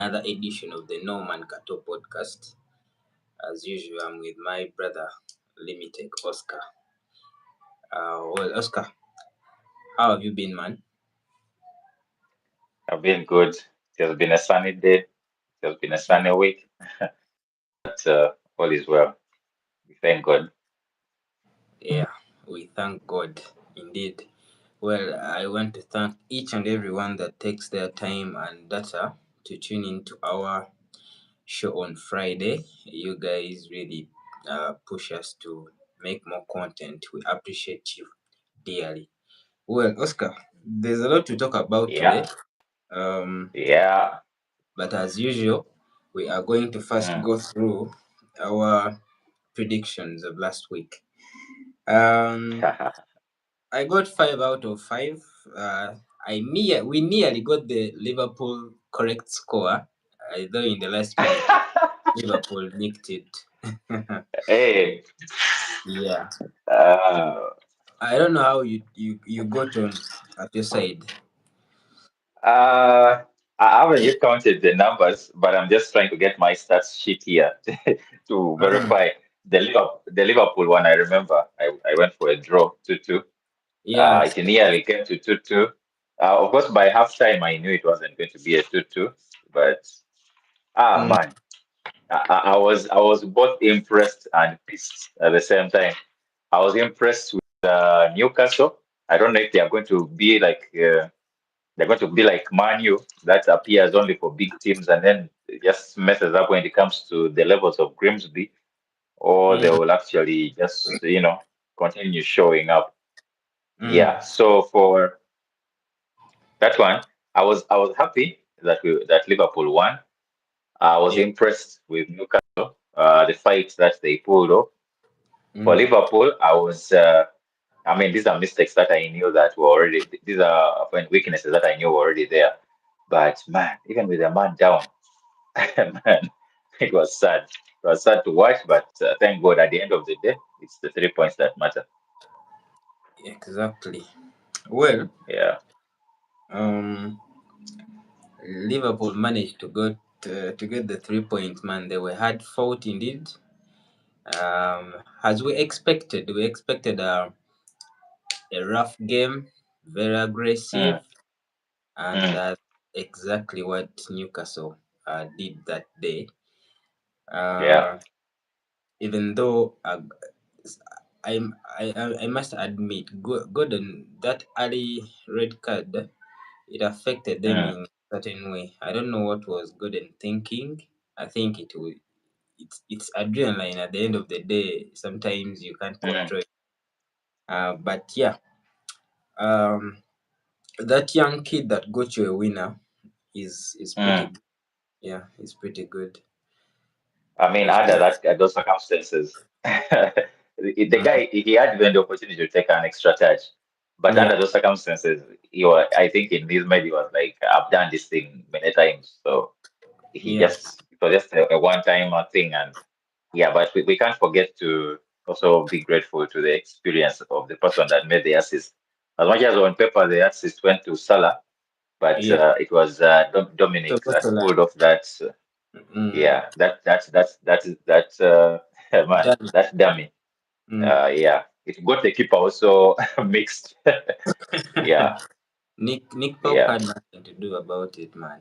another edition of the Norman Kato podcast. As usual, I'm with my brother, Limited Oscar. Oscar, how have you been, man? I've been good. It has been a sunny day. It has been a Yeah, sunny week, but all is well. We thank God. yeah, we thank God, indeed. Well, I want to thank each and everyone that takes their time and data to tune into our show on Friday. You guys really push us to make more content. We appreciate you dearly. Well, Oscar, there's a lot to talk about today. Yeah, Um, yeah. but as usual, we are going to first Mm. go through our predictions of last week. Um, I got 5 out of 5. We nearly got the Liverpool correct score, though in the last minute Liverpool nicked it. Hey, Yeah, uh, I don't know how you got on at your side. uh, I haven't yet counted the numbers, but I'm just trying to get my stats sheet here to Mm, verify the Liverpool one. I remember I went for a draw 2-2. yeah. It nearly came to 2-2. Of course, by halftime, I knew it wasn't going to be a 2-2, but Mm, man. I was both impressed and pissed at the same time. I was impressed with Newcastle. I don't know if they are going to be like they're going to be like Manu that appears only for big teams and then just messes up when it comes to the levels of Grimsby, or they mm, will actually just continue showing up. mm. Yeah. So for that one, I was happy that Liverpool won. I was Yeah. impressed with Newcastle, the fight that they pulled off. For Mm. Liverpool, I mean, these are mistakes that I knew that were already, these are weaknesses that I knew were already there. But man, even with a man down, man, it was sad. It was sad to watch, but thank God at the end of the day, it's the 3 points that matter. Exactly. Well, Yeah. um, Liverpool managed to get the 3 points. Man, they were hard fought indeed. As we expected a rough game, very aggressive, Mm, and mm, that's exactly what Newcastle did that day. yeah. Uh, Even though I must admit, Gordon, that early red card, it affected them Mm, in a certain way. I don't know what was Gordon thinking. I think it's adrenaline at the end of the day. Sometimes you can't mm, control it. But yeah, um, that young kid that got you a winner is pretty mm. good. Yeah, it's pretty good. I mean, We should. under those circumstances, the Mm, guy he had even the opportunity to take an extra touch, but yeah, under those circumstances, I think in his mind he was like, "I've done this thing many times," so yeah, it was just a one-time thing, and yeah. But we can't forget to also be grateful to the experience of the person that made the assist. As much as on paper the assist went to Salah, but yeah. it was So Dominic that what's the line? pulled off that. Mm, Yeah, that's man, done. that's dummy. Mm. Yeah, it got the keeper also mixed. Yeah, Nick Pope yeah. had nothing to do about it, man.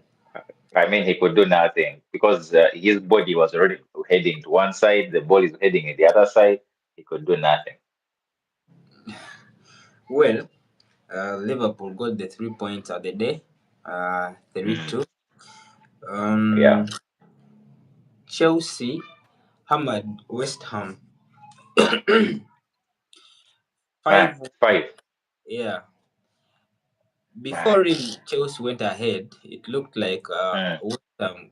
I mean, he could do nothing because his body was already heading to one side, the ball is heading in the other side. He could do nothing. Well, Liverpool got the 3 points of the day, Mm, 3-2. yeah, Um, Chelsea hammered West Ham man, 5. five, Yeah, man. before really Chelsea went ahead, it looked like Mm. West Ham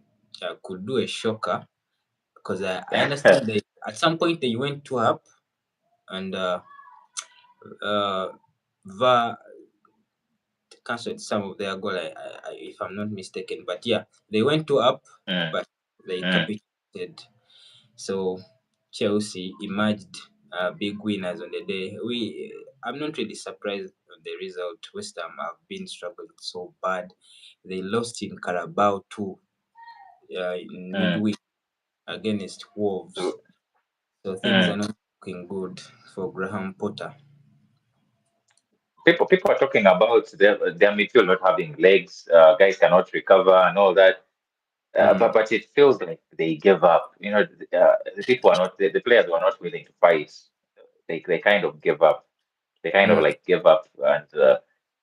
could do a shocker because I understand they at some point they went 2 up and uh, VAR cancelled some of their goal, if I'm not mistaken. But yeah, they went 2 up, Mm, but they mm. capitulated. So Chelsea emerged big winners on the day. I'm not really surprised on the result. West Ham have been struggling so bad. They lost in Carabao too. in mm, midweek against Wolves. so, So things are mm. not looking good for Graham Potter. People are talking about their midfield not having legs, guys cannot recover and all that. Mm, But it feels like they give up. The people are not the players were not willing to fight. They kind of give up. They kind of mm, like give up, and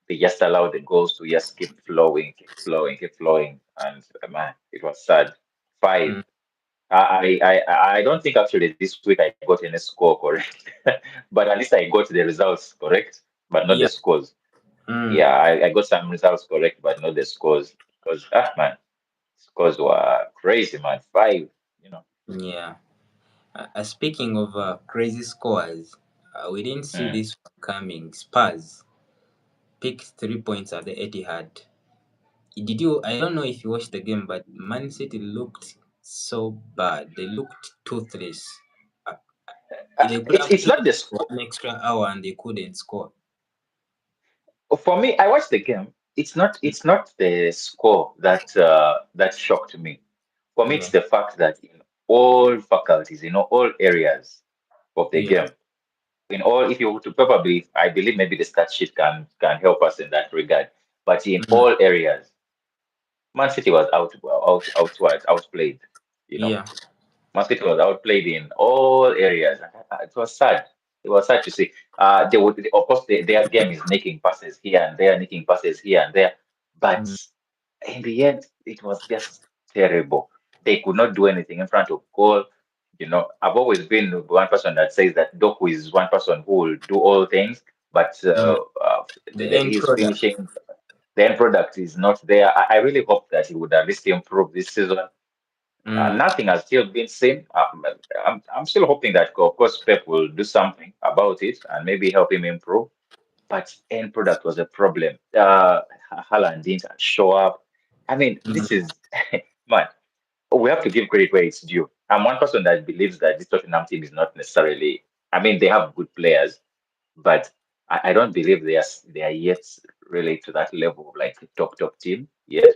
they just allow the goals to just keep flowing, keep flowing, keep flowing. And man, it was sad. Five. mm. I don't think actually this week I got any score correct, but at least I got the results correct, but not the Yeah. scores. Mm, Yeah, I got some results correct, but not the scores. Because man, scores were crazy, man. Five, you know. yeah. Speaking of crazy scores, we didn't see Mm. this one coming. Spurs picked 3 points at the Etihad. Did you? I don't know if you watched the game, but Man City looked so bad. They looked toothless. Uh, they could have It's played not the score. one extra hour and they couldn't score. For me, I watched the game. It's not the score that shocked me. For me, Yeah, it's the fact that in all faculties, all areas of the yeah, game, in all, if you were to probably, I believe maybe the stat sheet can help us in that regard. But in mm, all areas, Man City was outplayed. You know, yeah, Man City was outplayed in all areas. It was sad. It was sad to see. They would, of course, their game is making passes here and there, making passes here and there, but mm, in the end, it was just terrible. They could not do anything in front of goal. I've always been one person that says that Doku is one person who will do all things, but mm. The end his product. finishing, the end product is not there. I really hope that he would at least improve this season. Mm, Nothing has still been seen. I'm still hoping that, of course, Pep will do something about it and maybe help him improve. But end product was a problem. Haaland didn't show up. I mean, mm, this is man. We have to give credit where it's due. I'm one person that believes that this Tottenham team is not necessarily. I mean, they have good players, but I don't believe they are yet really to that level of like a top team yet.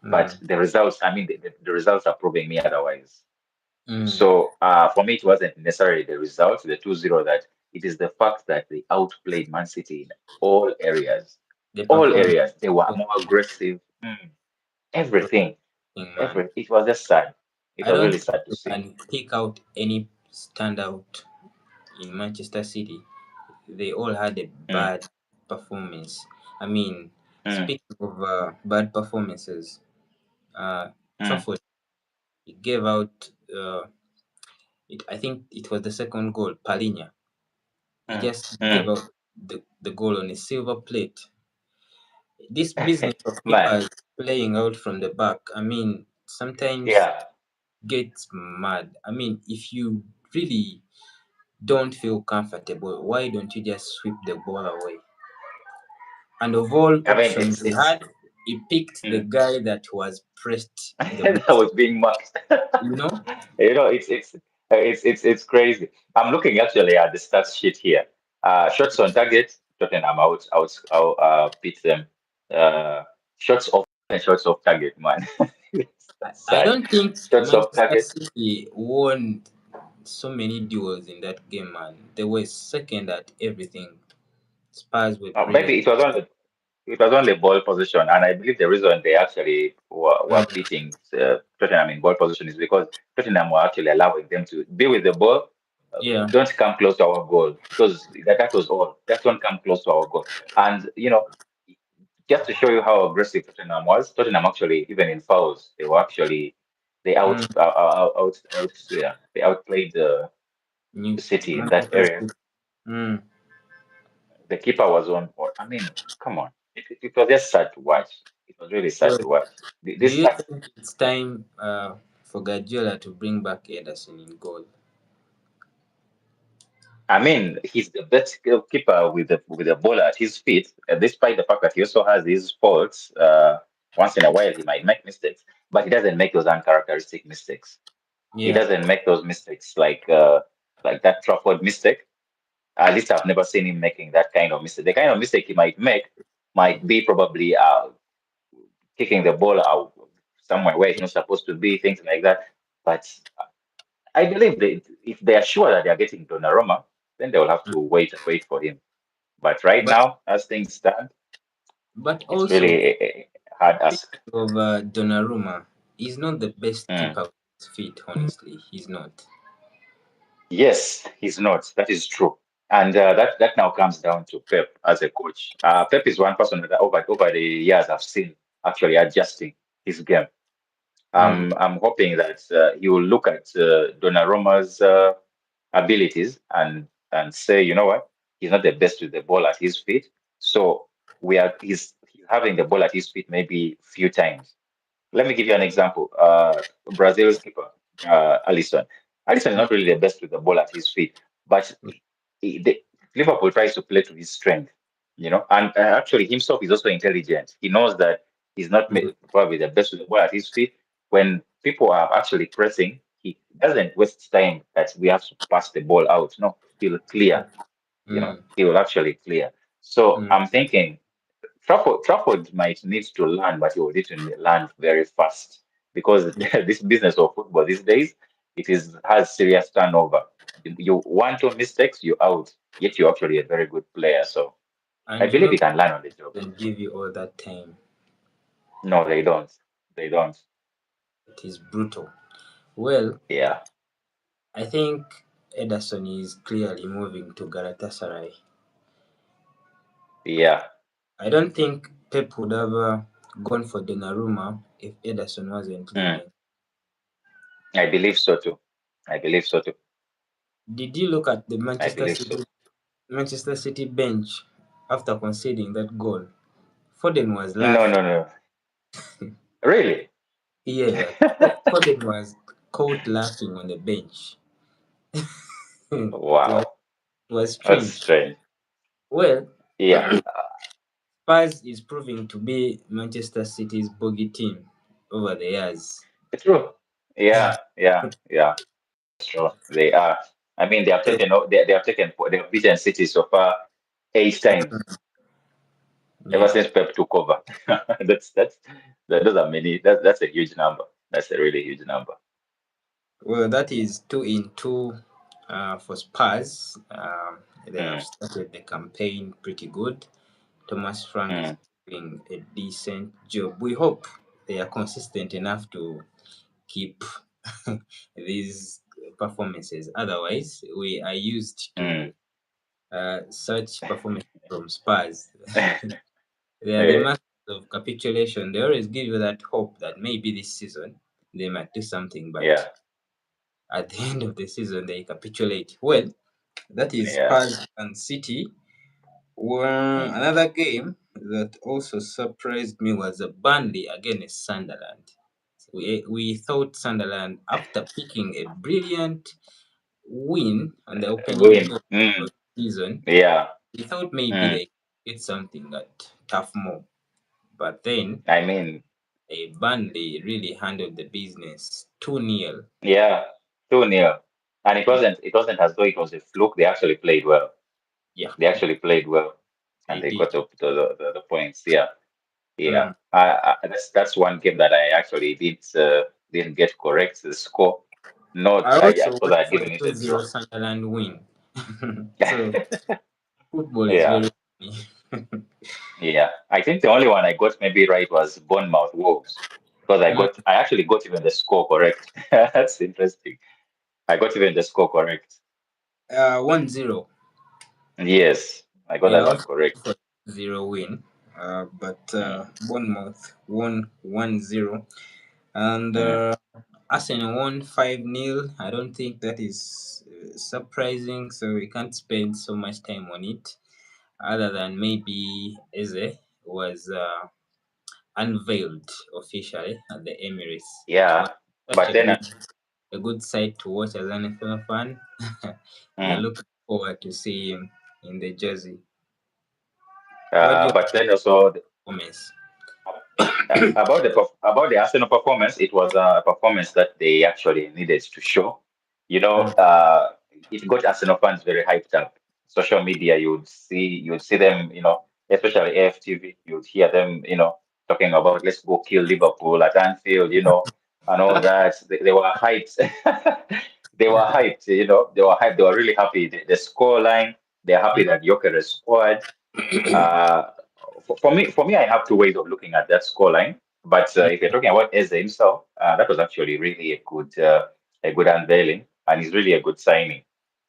But mm, the results, I mean, the results are proving me otherwise. mm. So for me, it wasn't necessarily the result, the 2-0, that it is the fact that they outplayed Man City in all areas. The All performance areas. They were was more aggressive. everything, Everything. man. It was just sad. It I was don't really think sad to you see. can pick out any standout in Manchester City. They all had a Mm, bad performance. I mean, mm, speaking of bad performances, uh, mm, Trafford he gave out. I think it was the second goal. Palinya. He mm, just gave mm. out the goal on a silver plate. This business of Man, keepers playing out from the back. I mean, sometimes yeah. gets mad. I mean, if you really don't feel comfortable, why don't you just sweep the ball away? And of all I mean, options he it's had, he picked the mm. guy that was pressed the that most. was being marked. You know? It's crazy. I'm looking actually at the stats sheet here. Shots on target, Tottenham out beat them. Uh, shots off and shots off target, man. That's I sad. don't think Shots off Manchester target. City won so many duels in that game, man. They were second at everything. Spurs were brilliant. Maybe it was only ball position, and I believe the reason they actually were Mm, beating Tottenham in ball position is because Tottenham were actually allowing them to be with the ball. yeah. Don't come close to our goal. That was all. Just don't come close to our goal. And just to show you how aggressive Tottenham was, Tottenham actually, even in fouls, they Mm, yeah, they outplayed the new, City in more that area. aggressive. Mm. The keeper was on board. I mean, come on. It was just sad to watch. It was really sad So, to watch. do This you starts. think it's time for Guardiola to bring back Ederson in goal? I mean, he's the best keeper with the ball at his feet, despite the fact that he also has his faults. Once in a while, he might make mistakes, but he doesn't make those uncharacteristic mistakes. He Yeah. doesn't make those mistakes like that Trafford mistake. At least I've never seen him making that kind of mistake. The kind of mistake he might make might be probably kicking the ball out, somewhere where it's not supposed to be, things like that. But I believe that if they are sure that they are getting Donnarumma, then they will have to wait for him. But right But now, as things stand, it's really also, a hard speaking ask. of Donnarumma, he's not the best Mm. keeper with his feet. Honestly, he's not. Yes, he's not. That is true. And that now comes down to Pep as a coach. Pep is one person that over the years I've seen actually adjusting his game. Mm. I'm hoping that he will look at Donnarumma's abilities and say, you know what, he's not the best with the ball at his feet. So he's having the ball at his feet maybe few times. Let me give you an example. Brazil's keeper, Alisson. Alisson is not really the best with the ball at his feet, but Liverpool tries to play to his strength, and actually himself is also intelligent. He knows that he's not Mm. probably the best with the ball at his feet. When people are actually pressing, he doesn't waste time that we have to pass the ball out. No, he'll clear. Mm. He will actually clear. So Mm. I'm thinking Trafford might need to learn, but he will need to learn very fast because Yeah. this business of football these days, has serious turnover. You one two mistakes, you're out. Yet you're actually a very good player. So I And believe he can learn on the job. they give you all that time. No, they don't. They don't. It is brutal. Well, Yeah, I think Ederson is clearly moving to Galatasaray. yeah. I don't think Pep would have gone for Donnarumma if Ederson wasn't Mm, leaving. I believe so too. I believe so too. Did you look at the I believe so. Manchester City bench after conceding that goal? Foden was No, laughing. no, no. Really? Yeah, Foden was caught laughing on the bench. Wow. It was That's strange. strange. Well, Yeah. Spurs is proving to be Manchester City's bogey team over the years. True. Yeah, yeah, yeah. True. They are. I mean, they have beaten City so far 8 times ever Yeah. since Pep took over. That's those are many. That's a huge number. That's a really huge number. Well, that is 2-2 for Spurs. They have Mm, started the campaign pretty good. Thomas Frank is mm, doing a decent job. We hope they are consistent enough to keep these performances. Otherwise, we are used mm. to such performances from Spurs. They are the Eh, masters of capitulation. They always give you that hope that maybe this season they might do something, yeah, but at the end of the season they capitulate. Well, that is yeah. Spurs and City. Well, Mm. another game that also surprised me was a Burnley against Sunderland. We thought Sunderland, after picking a brilliant win on the opening Win. day of Mm, the season, yeah. we thought maybe Mm. they get something at Tough More. But then I mean, Burnley really handled the business 2-0. yeah. 2-0. And it wasn't as though it was a fluke. They actually played well. Yeah, They actually played well, and they they got did. the points. Yeah. Yeah, Mm. that's one game that I actually didn't get correct the score. Not I I also thought went I had for given a it a 2-0 draw. Sunderland win. So football is Yeah, very funny. yeah. I think the only one I got maybe right was Bournemouth Wolves because I Mm. got I actually got even the score correct. That's interesting. I got even the score correct. 1-0. Yes, I got Yeah, that I one also went correct. for 0 win. But Mm, Bournemouth won 1-0. And mm. Arsenal won 5-0. I don't think that is surprising, so we can't spend so much time on it, other than maybe Eze was unveiled officially at the Emirates. It was Yeah, such but then a good sight to watch as an NFL fan. We are mm, looking forward to see him in the jersey. What do you but then also promise? about the Arsenal performance, it was a performance that they actually needed to show. You know, Mm. it got Arsenal fans very hyped up. Social media, you would see them, especially AFTV, you would hear them, talking about let's go kill Liverpool at Anfield, and all that. They were hyped. They were hyped, they were hyped. They were really happy. The score line, they're happy that Jokeres scored. Uh, for me, I have two ways of looking at that scoreline. But if you're talking about Eze himself, that was actually really a good unveiling, and he's really a good signing.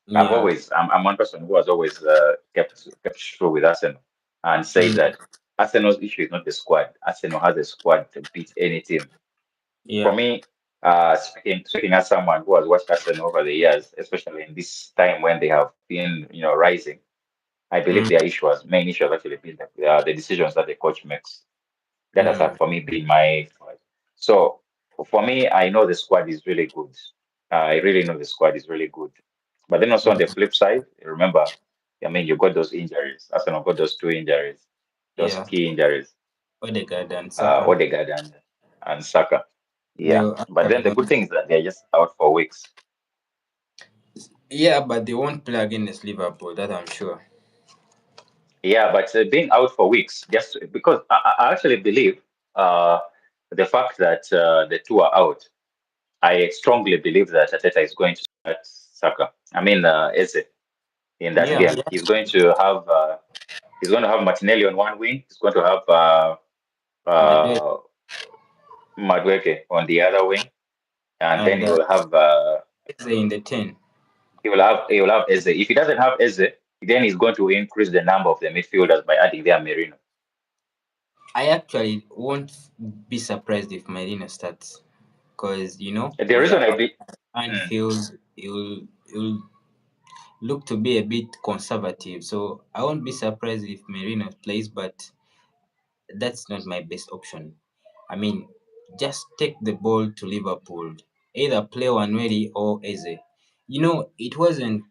Yeah. I'm one person who has always kept true with Arsenal and said Mm. that Arsenal's issue is not the squad. Arsenal has a squad to beat any team. For Yeah. me, speaking as someone who has watched Arsenal over the years, especially in this time when they have been, rising, I believe Mm. their main issue has actually been the decisions that the coach makes. That has Mm. for me been my fault. So for me, I know the squad is really good. I really know the squad is really good. But then also on the flip side, remember, I mean, you got those injuries. Arsenal got those two injuries, those Yeah. key injuries, Odegaard and Saka. Odegaard and Saka. They Yeah. were But then actually the good not. thing is that they're just out for weeks. Yeah, but they won't play against Liverpool. That I'm sure. Yeah, but being out for weeks, just because I actually believe uh, the fact that the two are out, I strongly believe that Ateta is going to start Saka. I mean, Eze in that Yeah. game. He's going to have Martinelli on one wing. He's going to have Madrid uh, Madueke on the other wing, and then and Eze in the 10. he will have Eze. If he doesn't have Eze, then he's going to increase the number of the midfielders by adding their Merino. I actually won't be surprised if Marino starts, because The he's reason at I be mm, Anfield. He'll look to be a bit conservative, so I won't be surprised if Merino plays, but that's not my best option. I mean, just take the ball to Liverpool. Either play Wanweri or Eze. It wasn't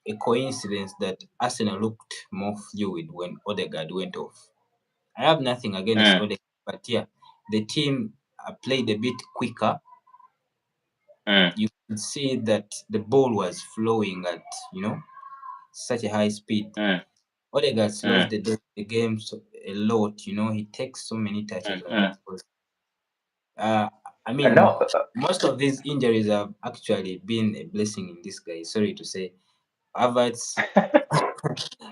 a coincidence that Arsenal looked more fluid when Odegaard went off. I have nothing against mm, Odegaard, but yeah, the team played a bit quicker. mm, You could see that the ball was flowing at such a high speed. mm, Odegaard slows mm, the game a lot. He takes so many touches on that mm. ball. Uh, I And mean, now, most of these injuries have actually been a blessing in disguise. Sorry to say, Havertz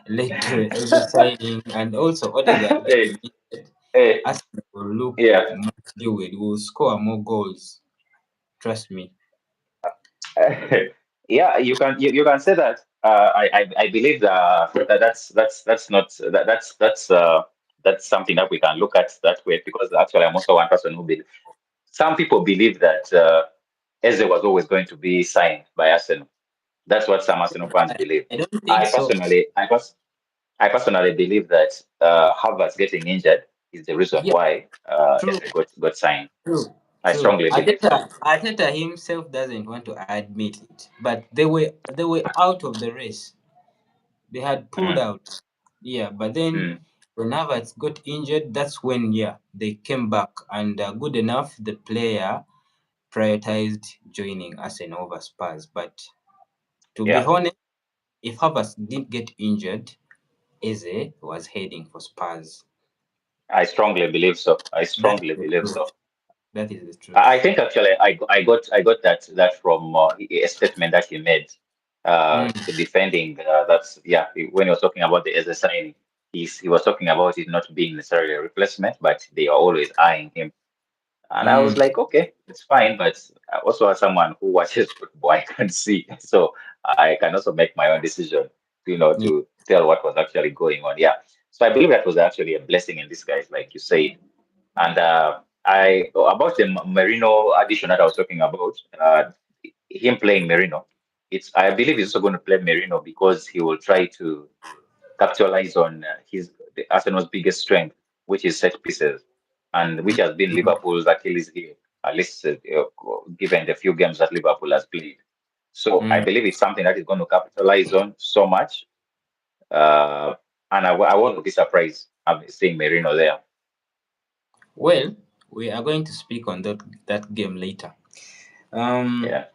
led to every signing, and also Odegaard hey, getting injured. hey, Arsenal will look yeah. more fluid. Will score more goals. Trust me. Yeah, you can say that. I believe that's not that's something that we can look at that way because actually I'm also one person who believe. Some people believe that Eze was always going to be signed by Arsenal. That's what some Arsenal fans I, believe. I don't think I so. personally, I, pers- I personally believe that Havertz getting injured is the reason Yeah, why true, Eze got signed. true, I true. strongly believe so. Arteta himself doesn't want to admit it, but they were out of the race. They had pulled Mm, out. Yeah, but then mm, when Havertz got injured, that's when they came back, and good enough the player prioritized joining Arsenal over Spurs. But to be yeah. honest, if Havertz didn't get injured, Eze was heading for Spurs. I strongly believe so. I That's strongly the believe truth. so. That is the I truth. think actually I got that from a statement that he made Mm, defending that's yeah when he was talking about the SSI he was talking about it not being necessarily a replacement but they are always eyeing him and I was mm, like okay it's fine but also as someone who watches football I can see so I can also make my own decision yeah. to tell what was actually going on yeah so I believe that was actually a blessing in disguise like you said and I about the Merino addition that I was talking about, him playing Merino. It's I believe he's also going to play Merino because he will try to capitalize on the Arsenal's biggest strength, which is set pieces, and which has been Liverpool's Achilles heel, at least given the few games that Liverpool has played. So I Mm. believe it's something that is going to capitalize on so much, uh, and I won't be surprised seeing Merino there. Well, we are going to speak on that game later. Um, Yeah.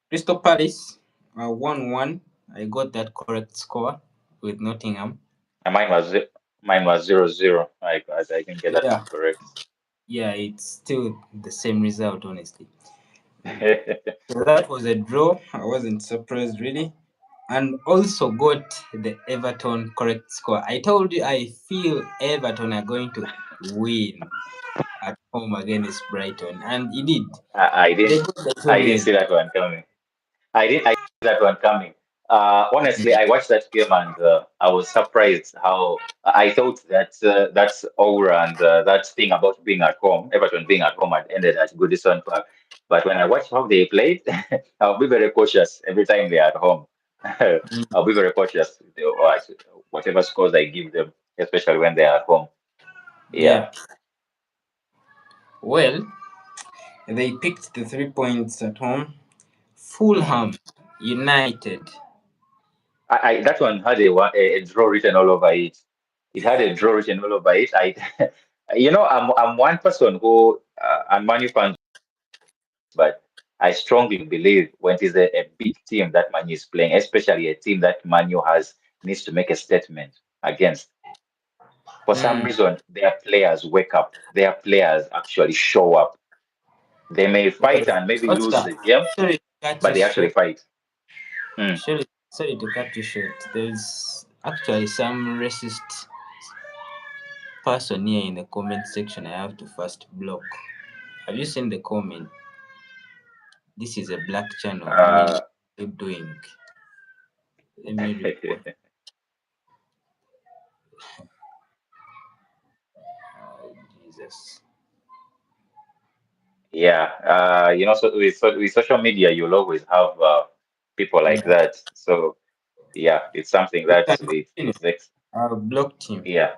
Crystal Palace 1-1. I got that correct score with Nottingham. And mine was 0-0. I didn't get that Yeah, one correct. Yeah, it's still the same result, honestly. So that was a draw. I wasn't surprised really. And also got the Everton correct score. I told you I feel Everton are going to win at home against Brighton, and it did. I They didn't got the two I didn't nil. see that one coming. I didn't see that one coming. Honestly, I watched that game and I was surprised how I thought that that's aura and that thing about being at home, Everton being at home, had ended at Goodison Park. But when I watched how they played, I'll be very cautious every time they're at home. Mm, I'll be very cautious whatever scores I give them, especially when they're at home. Yeah. yeah. Well, they picked the 3 points at home. Hmm. Fulham United. That one had a draw written all over it. It had a draw written all over it. I'm one person who and Manu fans, but I strongly believe when it is a big team that Manu is playing, especially a team that Manu has needs to make a statement against. For some Mm, reason, their players wake up. Their players actually show up. They may fight well, and maybe lose Oscar, the game, sorry to cut but you they actually short. fight. Hmm. Sorry to cut you short. There's actually some racist person here in the comment section. I have to first block. Have you seen the comment? This is a black channel. I mean, Uh, what are you doing? Let me report. Jesus. Yeah, so with social media, you'll always have people like Yeah, that. So yeah, it's something you that can continue. I've blocked him. yeah,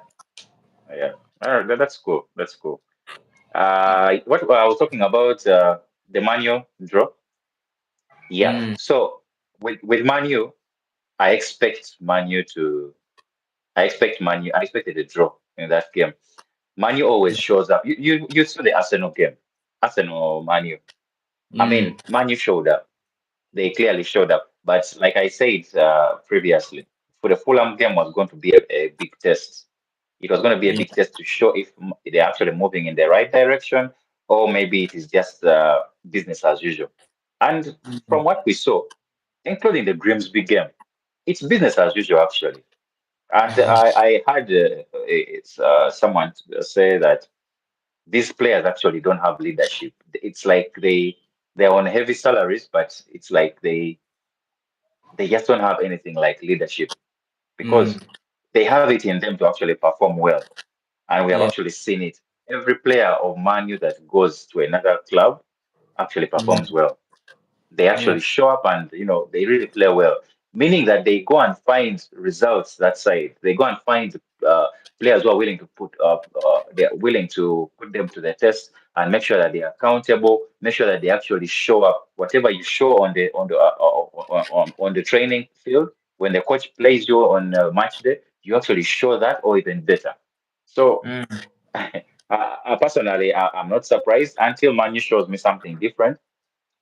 yeah. All right, that's cool. That's cool. What I was talking about the Manu draw. Yeah. Mm, So with Manu, I expect Manu to. I expected a draw in that game. Manu always shows up. You saw the Arsenal game, Arsenal Manu. I mm, mean, Manu showed up. They clearly showed up. But like I said previously, for the Fulham game was going to be a big test. It was going to be a yeah. big test to show if they're actually moving in the right direction, or maybe it is just business as usual. And Mm, from what we saw, including the Grimsby game, it's business as usual actually. And I heard it's someone say that these players actually don't have leadership. It's like they're on heavy salaries, but it's like they just don't have anything like leadership mm, because they have it in them to actually perform well. And we have yeah. actually seen it. Every player of Manu that goes to another club actually performs Mm, well. They yeah. actually show up and they really play well, meaning that they go and find results that side. They go and find players who are willing to they're willing to put them to the test and make sure that they are accountable, make sure that they actually show up. Whatever you show on the training field, when the coach plays you on match day, you actually show that or even better. So Mm, personally, I'm not surprised until Manu shows me something different.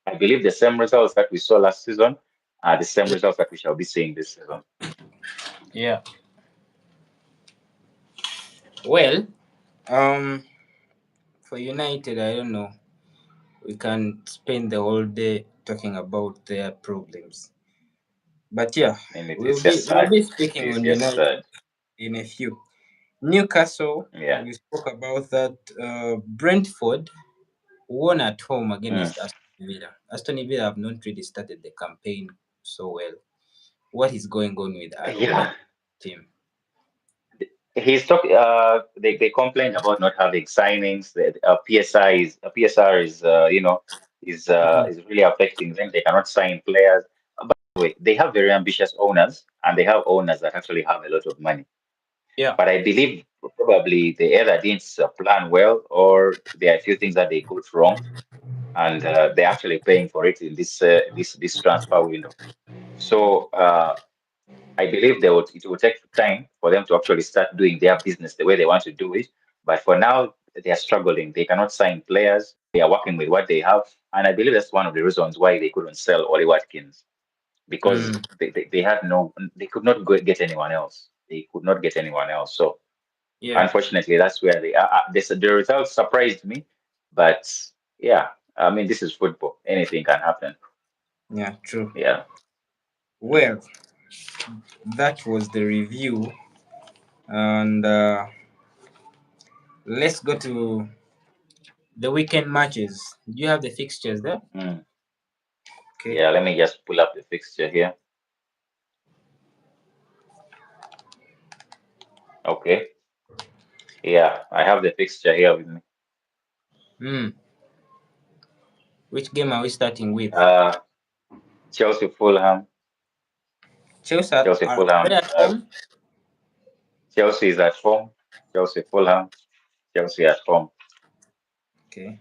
I believe the same results that we saw last season are the same yeah. results that we shall be seeing this season. Yeah. Well, um, for United, I don't know. We can spend the whole day talking about their problems. But yeah, And we'll it's be just we'll sad. be It speaking is on just United sad. in a few. Newcastle, Yeah. we spoke about that. Brentford won at home Mm. against Aston Villa. Aston Villa have not really started the campaign so well. What is going on with Arouna Yeah. team? He's talking. They complained about not having signings. That PSR is Mm, is really affecting them. They cannot sign players. By the way, they have very ambitious owners, and they have owners that actually have a lot of money. yeah. But I believe probably they either didn't plan well, or there are a few things that they got wrong, and they're actually paying for it in this transfer window. So I believe it will take time for them to actually start doing their business the way they want to do it. But for now, they are struggling. They cannot sign players. They are working with what they have, and I believe that's one of the reasons why they couldn't sell Oli Watkins because Mm, they had no, they could not get anyone else. They could not get anyone else. So. Yeah. Unfortunately, that's where the results surprised me. But yeah, I mean, this is football. Anything can happen. Yeah. True. Yeah. Mm, Well, that was the review, and let's go to the weekend matches. Do you have the fixtures there? mm. Okay. Yeah, let me just pull up the fixture here. Okay. Yeah, I have the fixture here with me. Hmm. Which game are we starting with? Uh, Chelsea Fulham. Chelsea Chelsea are they Fulham. at home? Chelsea is at home. Chelsea Fulham. Chelsea at home. Okay.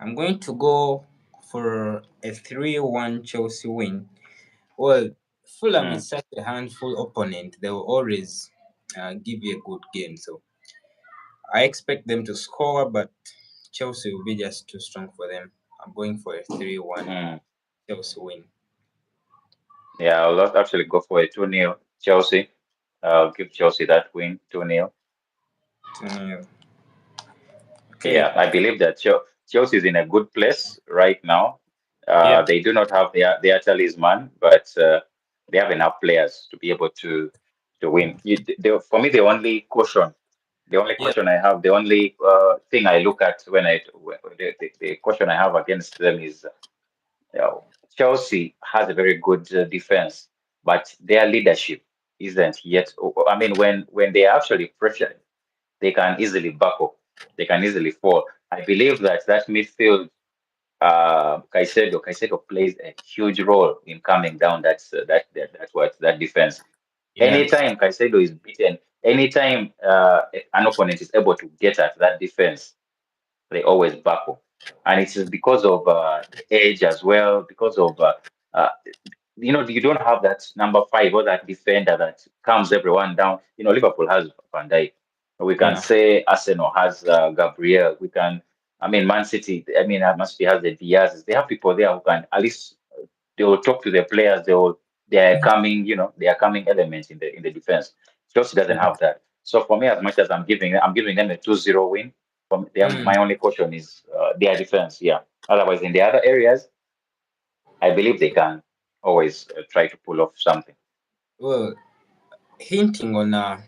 I'm going to go for a 3-1 Chelsea win. Well, Fulham Mm, is such a handful opponent. They will always give you a good game. So I expect them to score, but Chelsea will be just too strong for them. I'm going for a 3-1 mm. Chelsea win. Yeah, I'll not actually go for a 2-0 Chelsea. I'll give Chelsea that win 2-0. 2-0. Okay. Yeah, I believe that Chelsea is in a good place right now. Yeah. They do not have their talisman, but they have enough players to be able to win. For me, the only Yeah. question I have, the only thing I look at the question I have against them is Chelsea has a very good defense, but their leadership isn't yet. I mean, when they are actually pressured, they can easily buckle. They can easily fall. I believe that midfield, Caicedo plays a huge role in calming down that defense. Yeah. Anytime Caicedo is beaten, anytime an opponent is able to get at that defense, they always buckle. And it is because of the age as well, because of uh, you don't have that number five or that defender that calms everyone down. Liverpool has Van Dijk. We can Yeah. say Arsenal has Gabriel. We can, I mean, Man City. I mean, Man City has the Diaz. They have people there who can at least they will talk to the players. They are coming elements in the defense. Chelsea doesn't Yeah. have that. So for me, as much as I'm giving them a 2-0 win. From them, Mm. my only question is their defense. Yeah. Otherwise, in the other areas, I believe they can always try to pull off something. Well, hinting on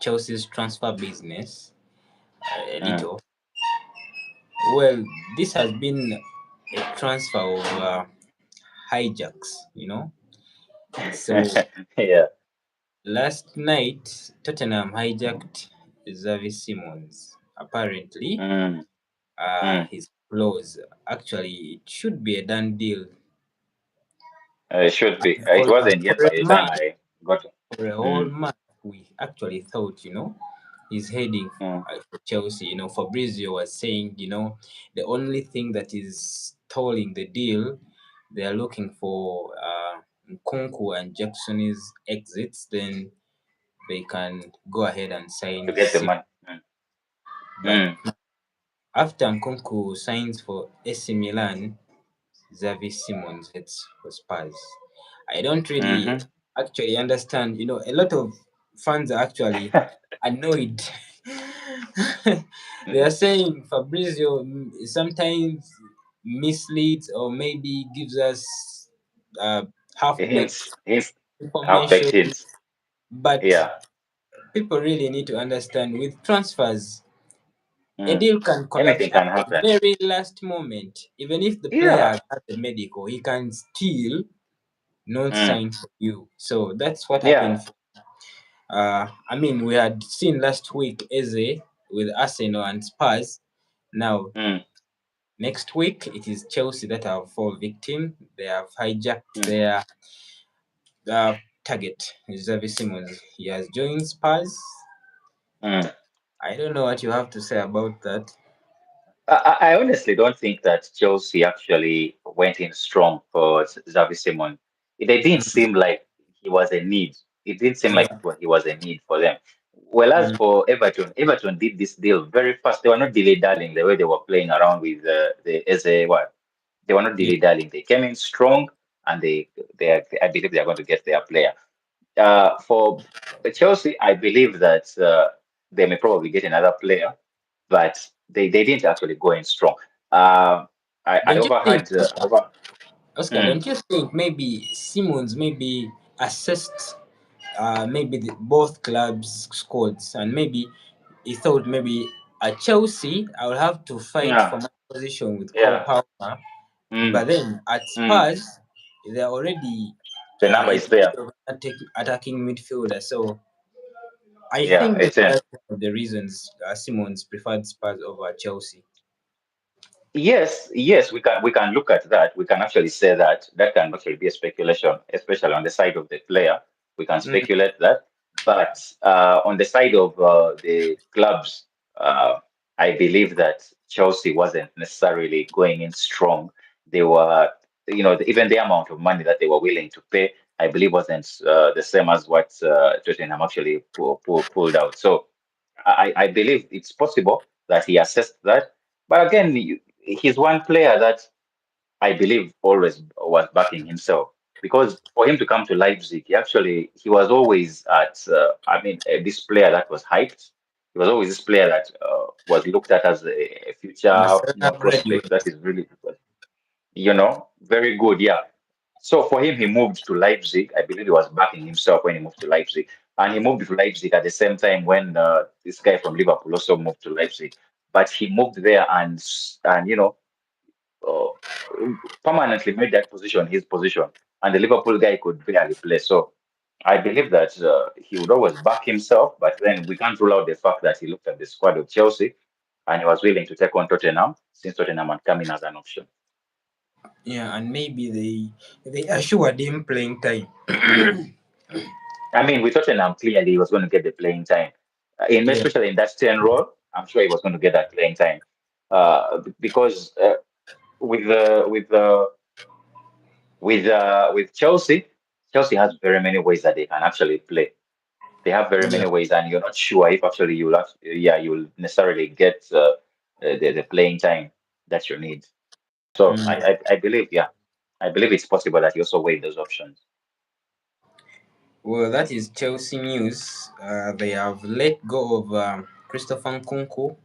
Chelsea's transfer business a Mm. little. Well, this has been a transfer of hijacks, you know. So Yeah. last night, Tottenham hijacked Xavi Simons. Apparently, Mm. Mm. his clause. Actually, it should be a done deal. It should be. It For, wasn't for yet by a the time man, I got it. for a whole Mm. month, we actually thought, he's heading Mm. for Chelsea. Fabrizio was saying, the only thing that is stalling the deal, they are looking for Nkunku and Jackson's exits. Then they can go ahead and To sign get the Sim. money. Mm. But Mm. after Nkunku signs for AC Milan, Xavi Simons heads for Spurs. I don't really Mm-hmm. actually understand. A lot of fans are actually annoyed. They are saying Fabrizio sometimes misleads or maybe gives us uh, half-baked Hints, half-baked information. hints. But Yeah. people really need to understand with transfers, a Mm. deal can collapse Anything at can the happen. very last moment. Even if the player Yeah. has had the medical, he can still not Mm. sign for you. So that's what Yeah. happened. I mean, we had seen last week Eze with Arsenal and Spurs. Now, Mm. next week, it is Chelsea that have fall victim. They have hijacked Mm. their target, Xavi Simons. He has joined Spurs. Mm. I don't know what you have to say about that. I honestly don't think that Chelsea actually went in strong for Xavi Simon. They didn't Mm, seem like he was a need. It didn't seem like yeah. he was a need for them. Whereas Mm, for Everton did this deal very fast. They were not dilly-dallying the way they were playing around with the as a what? They were not yeah. dilly-dallying. They came in strong. and I believe they are going to get their player. For Chelsea, I believe that they may probably get another player, but they didn't actually go in strong. Uh, I Don't you think, overheard Oscar? over. Oscar, Mm, don't you think maybe Simmons maybe assessed maybe both clubs' squads, and maybe he thought maybe at Chelsea I will have to fight yeah, for my position with Cole yeah. Palmer, Mm, but then at mm. Spurs they're already The number in is there. need of an attacking midfielder. So I Yeah, think maybe it's in. that's one of the reasons Simmons preferred Spurs over Chelsea. Yes, yes, we can look at that. We can actually say that that can actually be a speculation, especially on the side of the player. We can Mm, speculate that, but on the side of the clubs, uh, I believe that Chelsea wasn't necessarily going in strong. They were, even the amount of money that they were willing to pay, I believe wasn't the same as what Tottenham actually pulled out. So I believe it's possible that he assessed that. But again, he's one player that I believe always was backing himself, because for him to come to Leipzig, he was always at. This player that was hyped. He was always this player that was looked at as a and a future, Serena prospect that graduate. is really, very good. Yeah. So for him, he moved to Leipzig. I believe he was backing himself when he moved to Leipzig, and he moved to Leipzig at the same time when this guy from Liverpool also moved to Leipzig. But he moved there and uh, permanently made that position his position, and the Liverpool guy could barely play. So I believe that he would always back himself, but then we can't rule out the fact that he looked at the squad of Chelsea and he was willing to take on Tottenham since Tottenham had come in as an option. Yeah, and maybe they assured him playing time. I mean, with Tottenham, clearly he was going to get the playing time, Yeah. especially in that 10 role. I'm sure he was going to get that playing time because with Chelsea, Chelsea has very many ways that they can actually play. They have very Yeah. many ways, and you're not sure if actually you'll necessarily get the playing time that you need. So Mm. I believe, yeah, I believe it's possible that you also weigh those options. Well, that is Chelsea news. They have let go of Christopher Nkunku.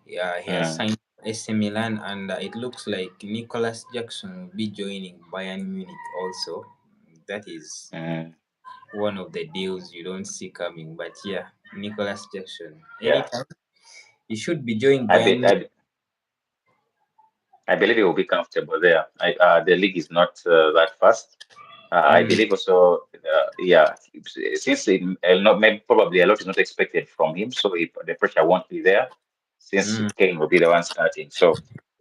Yeah, he has Mm, signed for AC Milan, and it looks like Nicholas Jackson will be joining Bayern Munich also. That is mm, one of the deals you don't see coming. But yeah, Nicholas Jackson, yeah, anytime he should be joining I, Bayern be, Munich. I believe he will be comfortable there. The league is not that fast. I Mm, believe also, yeah, since not maybe probably a lot is not expected from him, so the pressure won't be there since mm. Kane will be the one starting. So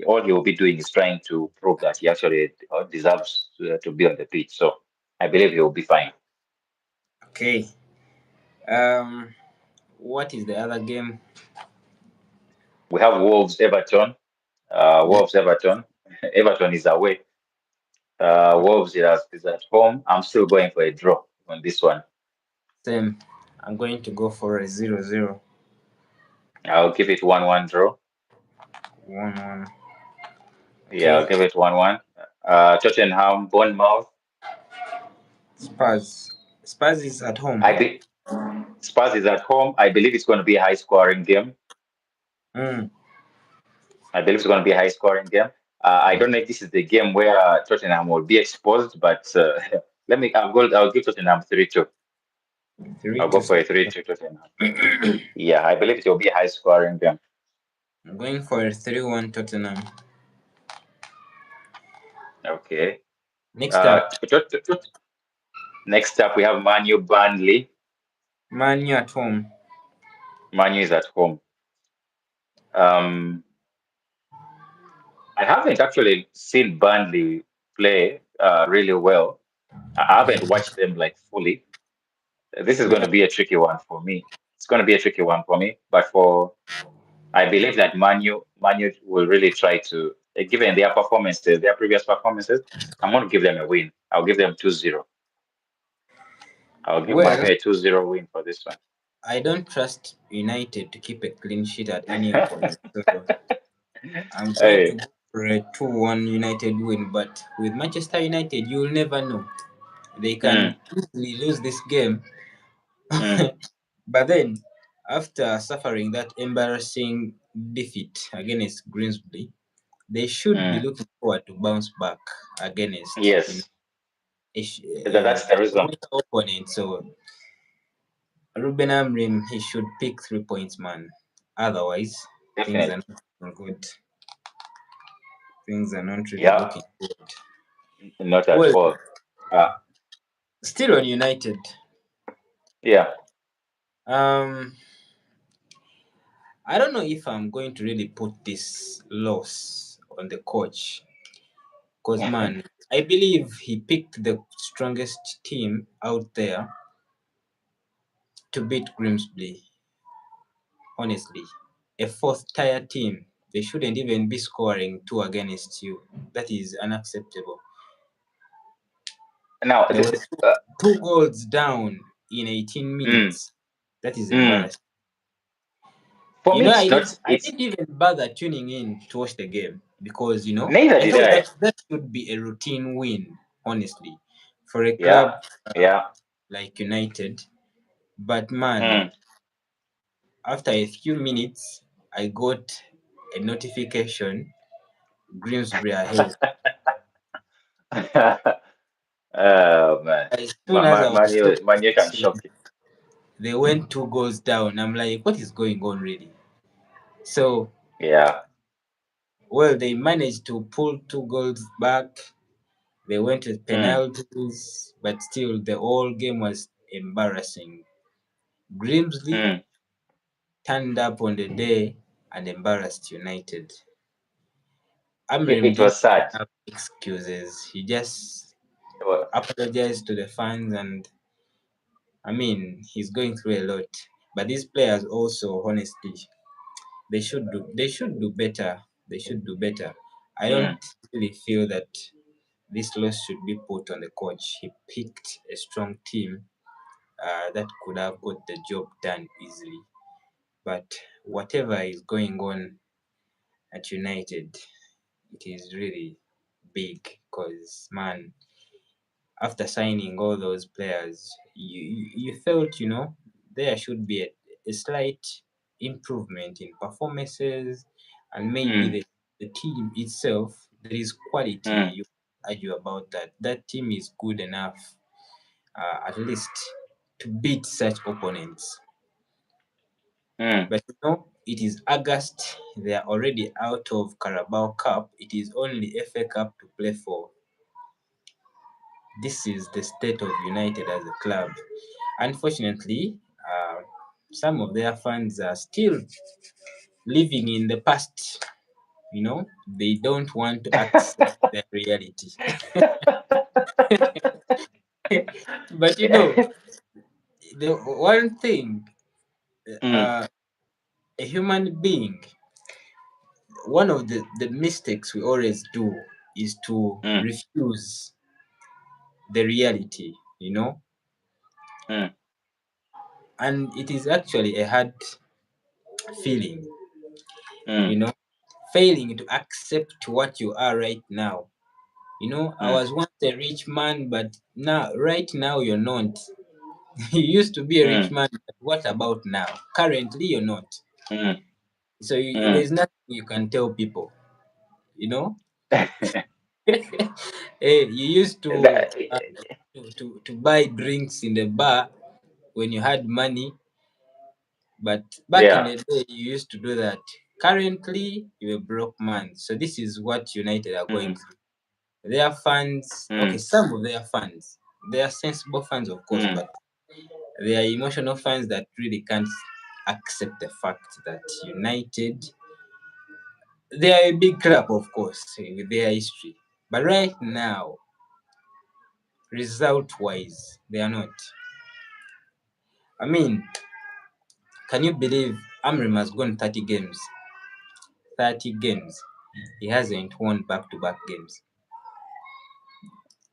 all he will be doing is trying to prove that he actually deserves to be on the pitch. So I believe he will be fine. Okay. Um, what is the other game? We have Wolves Everton. Mm, Wolves Everton. Everton is away. Wolves is at home. I'm still going for a draw on this one. same. I'm going to go for a 0-0. I'll give it 1-1 draw. 1-1. Yeah, I'll Okay. give it 1-1. Tottenham, Bournemouth. Spurs. Spurs is at I home. be Spurs is at home. I believe it's going to be a high scoring game. Mm. I believe it's going to be a high scoring game. I don't know if this is the game where Tottenham will be exposed, but I'll give Tottenham 3-2. 3 I'll go to for a 3-2 Tottenham. Yeah, I believe it will be a high scoring game. I'm going for a 3-1 Tottenham. Okay. Next up, Next up, we have Manu Burnley. Manu at home. Manu is at home. Um, I haven't actually seen Burnley play really well. I haven't watched them like fully. This is going Yeah. to be a tricky one for me. It's going to be a tricky one for me. But I believe that Manu will really try to, given their performances, their previous performances, I'm going to give them a win. I'll give them 2-0. I'll give Well, Manu a 2-0 win for this one. I don't trust United to keep a clean sheet at any opponent. So I'm going to Hey, go for for a 2-1 United win, but with Manchester United, you'll never know. They can Mm, easily lose this game. mm, But then, after suffering that embarrassing defeat against Grimsby, they should be mm. looking forward to bounce back against Yes, that's the a reason. weak opponent. So Ruben Amorim, he should pick 3 points, man. Otherwise, things are Definitely. not good. Things are not really Yeah, looking good. not at Well, all. Uh, still on United. yeah. Um, I don't know if I'm going to really put this loss on the coach, because man, I believe he picked the strongest team out there to beat Grimsby. Honestly, a fourth tier team, they shouldn't even be scoring two against you. That is unacceptable. Now, They were two goals down in 18 mm, minutes. That is mm. embarrassing. For You me, know, it's not. I It's didn't even bother tuning in to watch the game because, neither I did thought I. that should be a routine win, honestly, for a Yeah, club yeah. like United. But man, Mm. after a few minutes, I got a notification Grimsby ahead. Oh man, As soon as I was Manu, talking, Manu can shock you. they went two goals down. I'm like, what is going on, really? So, Yeah. well, they managed to pull two goals back. They went with Mm, penalties, but still, the whole game was embarrassing. Grimsby mm. turned up on the day and embarrassed United. It, Amrim it didn't was sad. have excuses. He just Well, apologized to the fans, and I mean, he's going through a lot. But these players also, honestly, they should do better. They should do better. I don't mm, really feel that this loss should be put on the coach. He picked a strong team that could have got the job done easily. But whatever is going on at United, it is really big because man, after signing all those players, you felt there should be a slight improvement in performances, and maybe mm, the team itself, there is quality. mm, You argue about that. That team is good enough, at least, to beat such opponents. mm. But it is August. They are already out of Carabao Cup. It is only FA Cup to play for. This is the state of United as a club. Unfortunately, some of their fans are still living in the past. They don't want to accept the reality. But the one thing, Mm, uh, a human being, one of the mistakes we always do is to mm, refuse the reality, mm, and it is actually a hard feeling, you mm, know, failing to accept what you are right now. I mm, was once a rich man, but right now, you're not. You used to be a rich mm, man, but what about now? Currently, you're not. mm, So mm. there's nothing you can tell people, you know. Hey, you used That, to buy drinks in the bar when you had money, but back in yeah. the day, you used to do that. Currently, you're a broke man. So this is what United are going Mm, through. Their fans, okay, mm, some of their fans, they are sensible fans, of course, mm, but they are emotional fans that really can't accept the fact that United, they are a big club, of course, with their history. But right now, result wise, they are not. I mean, can you believe Amrim has gone 30 games? 30 games. He hasn't won back to back games.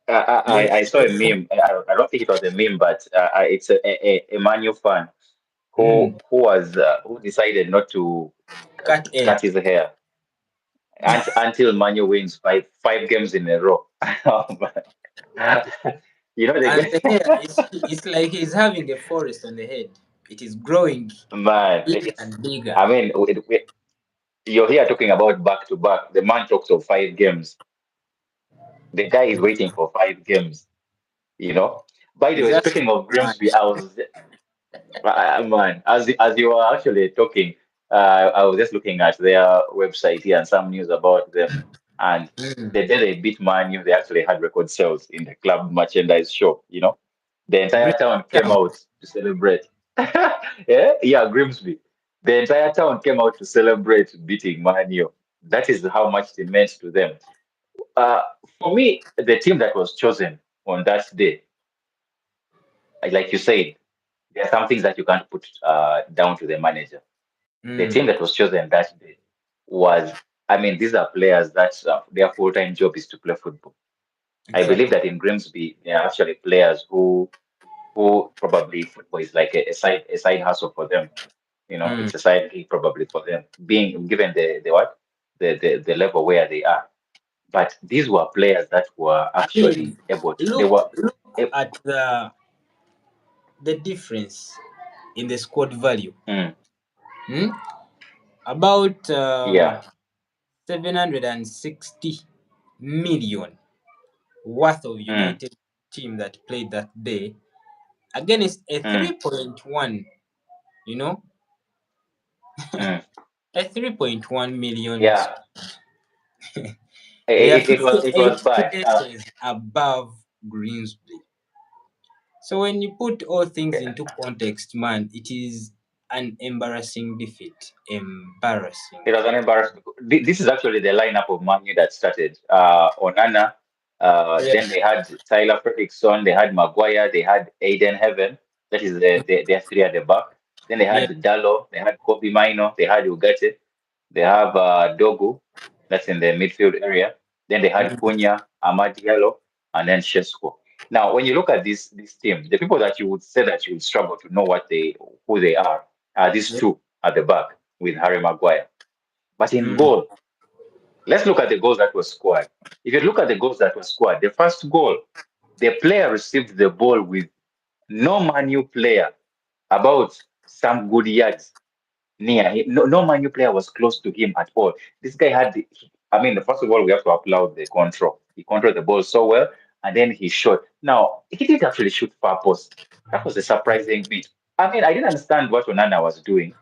I saw a meme. I don't think it was a meme, but it's a Manu fan Mm, who decided not to cut air. cut his hair. until Manu wins five games in a row. You know And the hair the it's like he's having a forest on the head. It is growing man. bigger and bigger. I mean, you're here talking about back to back. The man talks of 5 games. The guy is waiting for 5 games. You know. By the He's way, just speaking of mad. Grimsby, man, as you were actually talking, I was just looking at their website here and some news about them. And Mm. the day they beat Manu, they actually had record sales in the club merchandise shop. You know, the entire Great town came town. out to celebrate. Yeah, yeah, Grimsby. The entire town came out to celebrate beating Manu. That is how much it meant to them. Uh, for me, the team that was chosen on that day, like you said, there are some things that you can't put down to the manager. The team Mm. that was chosen that day was, I mean, these are players that their full-time job is to play football. I believe Exactly. that in Grimsby, there are actually players who probably football is like a side hustle for them. You know, Mm. it's a side gig probably for them, being given the what the level where they are. But these were players that were I mean, actually able to. They were, look ab- at the difference in the squad value. mm, Hmm? About yeah, 760 million worth of mm, United team that played that day against a mm, 3.1, you know, mm, a 3.1 million. yeah. They are It was 58 bad. places above Greensbury. So when you put all things into context, man, it is an embarrassing defeat. Embarrassing. It was an embarrassment. This is actually the lineup of Manu that started. Onana, Yeah. then they had Tyler Fredrickson, they had Maguire, they had Aiden Heaven. That is their three at the back. Then they Yeah. had Dallo, they had Kobe Mino, they had Ugarte, they have Dogu, that's in the midfield area. Then they had Mm. Punya, Ahmad Diallo, and then Shesko. Now, when you look at this team, the people that you would say that you would struggle to know who they are these Yeah. two at the back with Harry Maguire. But in Mm. goal, let's look at the goals that were scored. If you look at the goals that were scored, the first goal, the player received the ball with no Manu player about some good yards near him. No Manu player was close to him at all. This guy had, I mean, first of all, we have to applaud the control. He controlled the ball so well, and then he shot. Now, he didn't actually shoot far post. That was a surprising bit. I mean, I didn't understand what Onana was doing.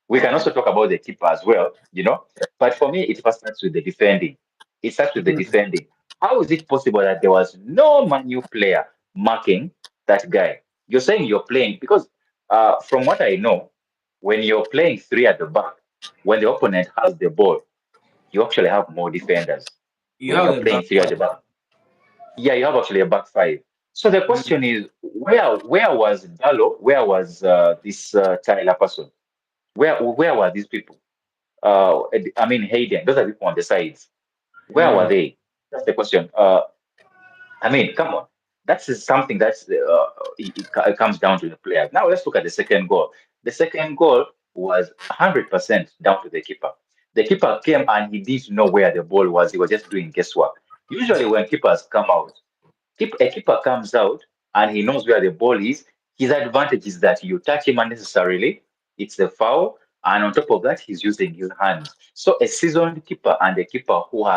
We can also talk about the keeper as well, you know. But for me, it first starts with the defending. It starts with the Mm. defending. How is it possible that there was no Manu player marking that guy? You're saying you're playing because, from what I know, when you're playing three at the back, when the opponent has the ball, you actually have more defenders. You When have you're a back playing three at the five. back, yeah, you have actually a back five. So the question Mm. is, where was Dallo? Where was this Tyler person? Where were these people? I mean, Hayden, those are people on the sides. Where were Mm. they? That's the question. I mean, come on. That's something it comes down to the players. Now let's look at the second goal. The second goal was 100% down to the keeper. The keeper came and he didn't know where the ball was. He was just doing guesswork. Usually, when keepers come out, a keeper comes out and he knows where the ball is. His advantage is that you touch him unnecessarily, it's a foul, and on top of that, he's using his hands. So a seasoned keeper and a keeper who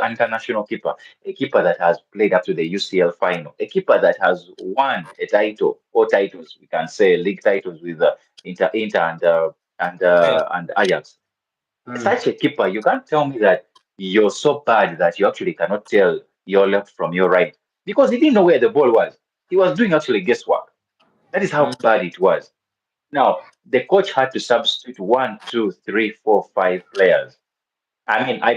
international keeper, a keeper that has played up to the UCL final, a keeper that has won a title or titles, we can say league titles with Inter Yeah. and Ajax. Mm. Such a keeper, you can't tell me that you're so bad that you actually cannot tell your left from your right because he didn't know where the ball was. He was doing actually guesswork. That is how Mm. bad it was. Now, the coach had to substitute one, two, three, four, five players. I mean, I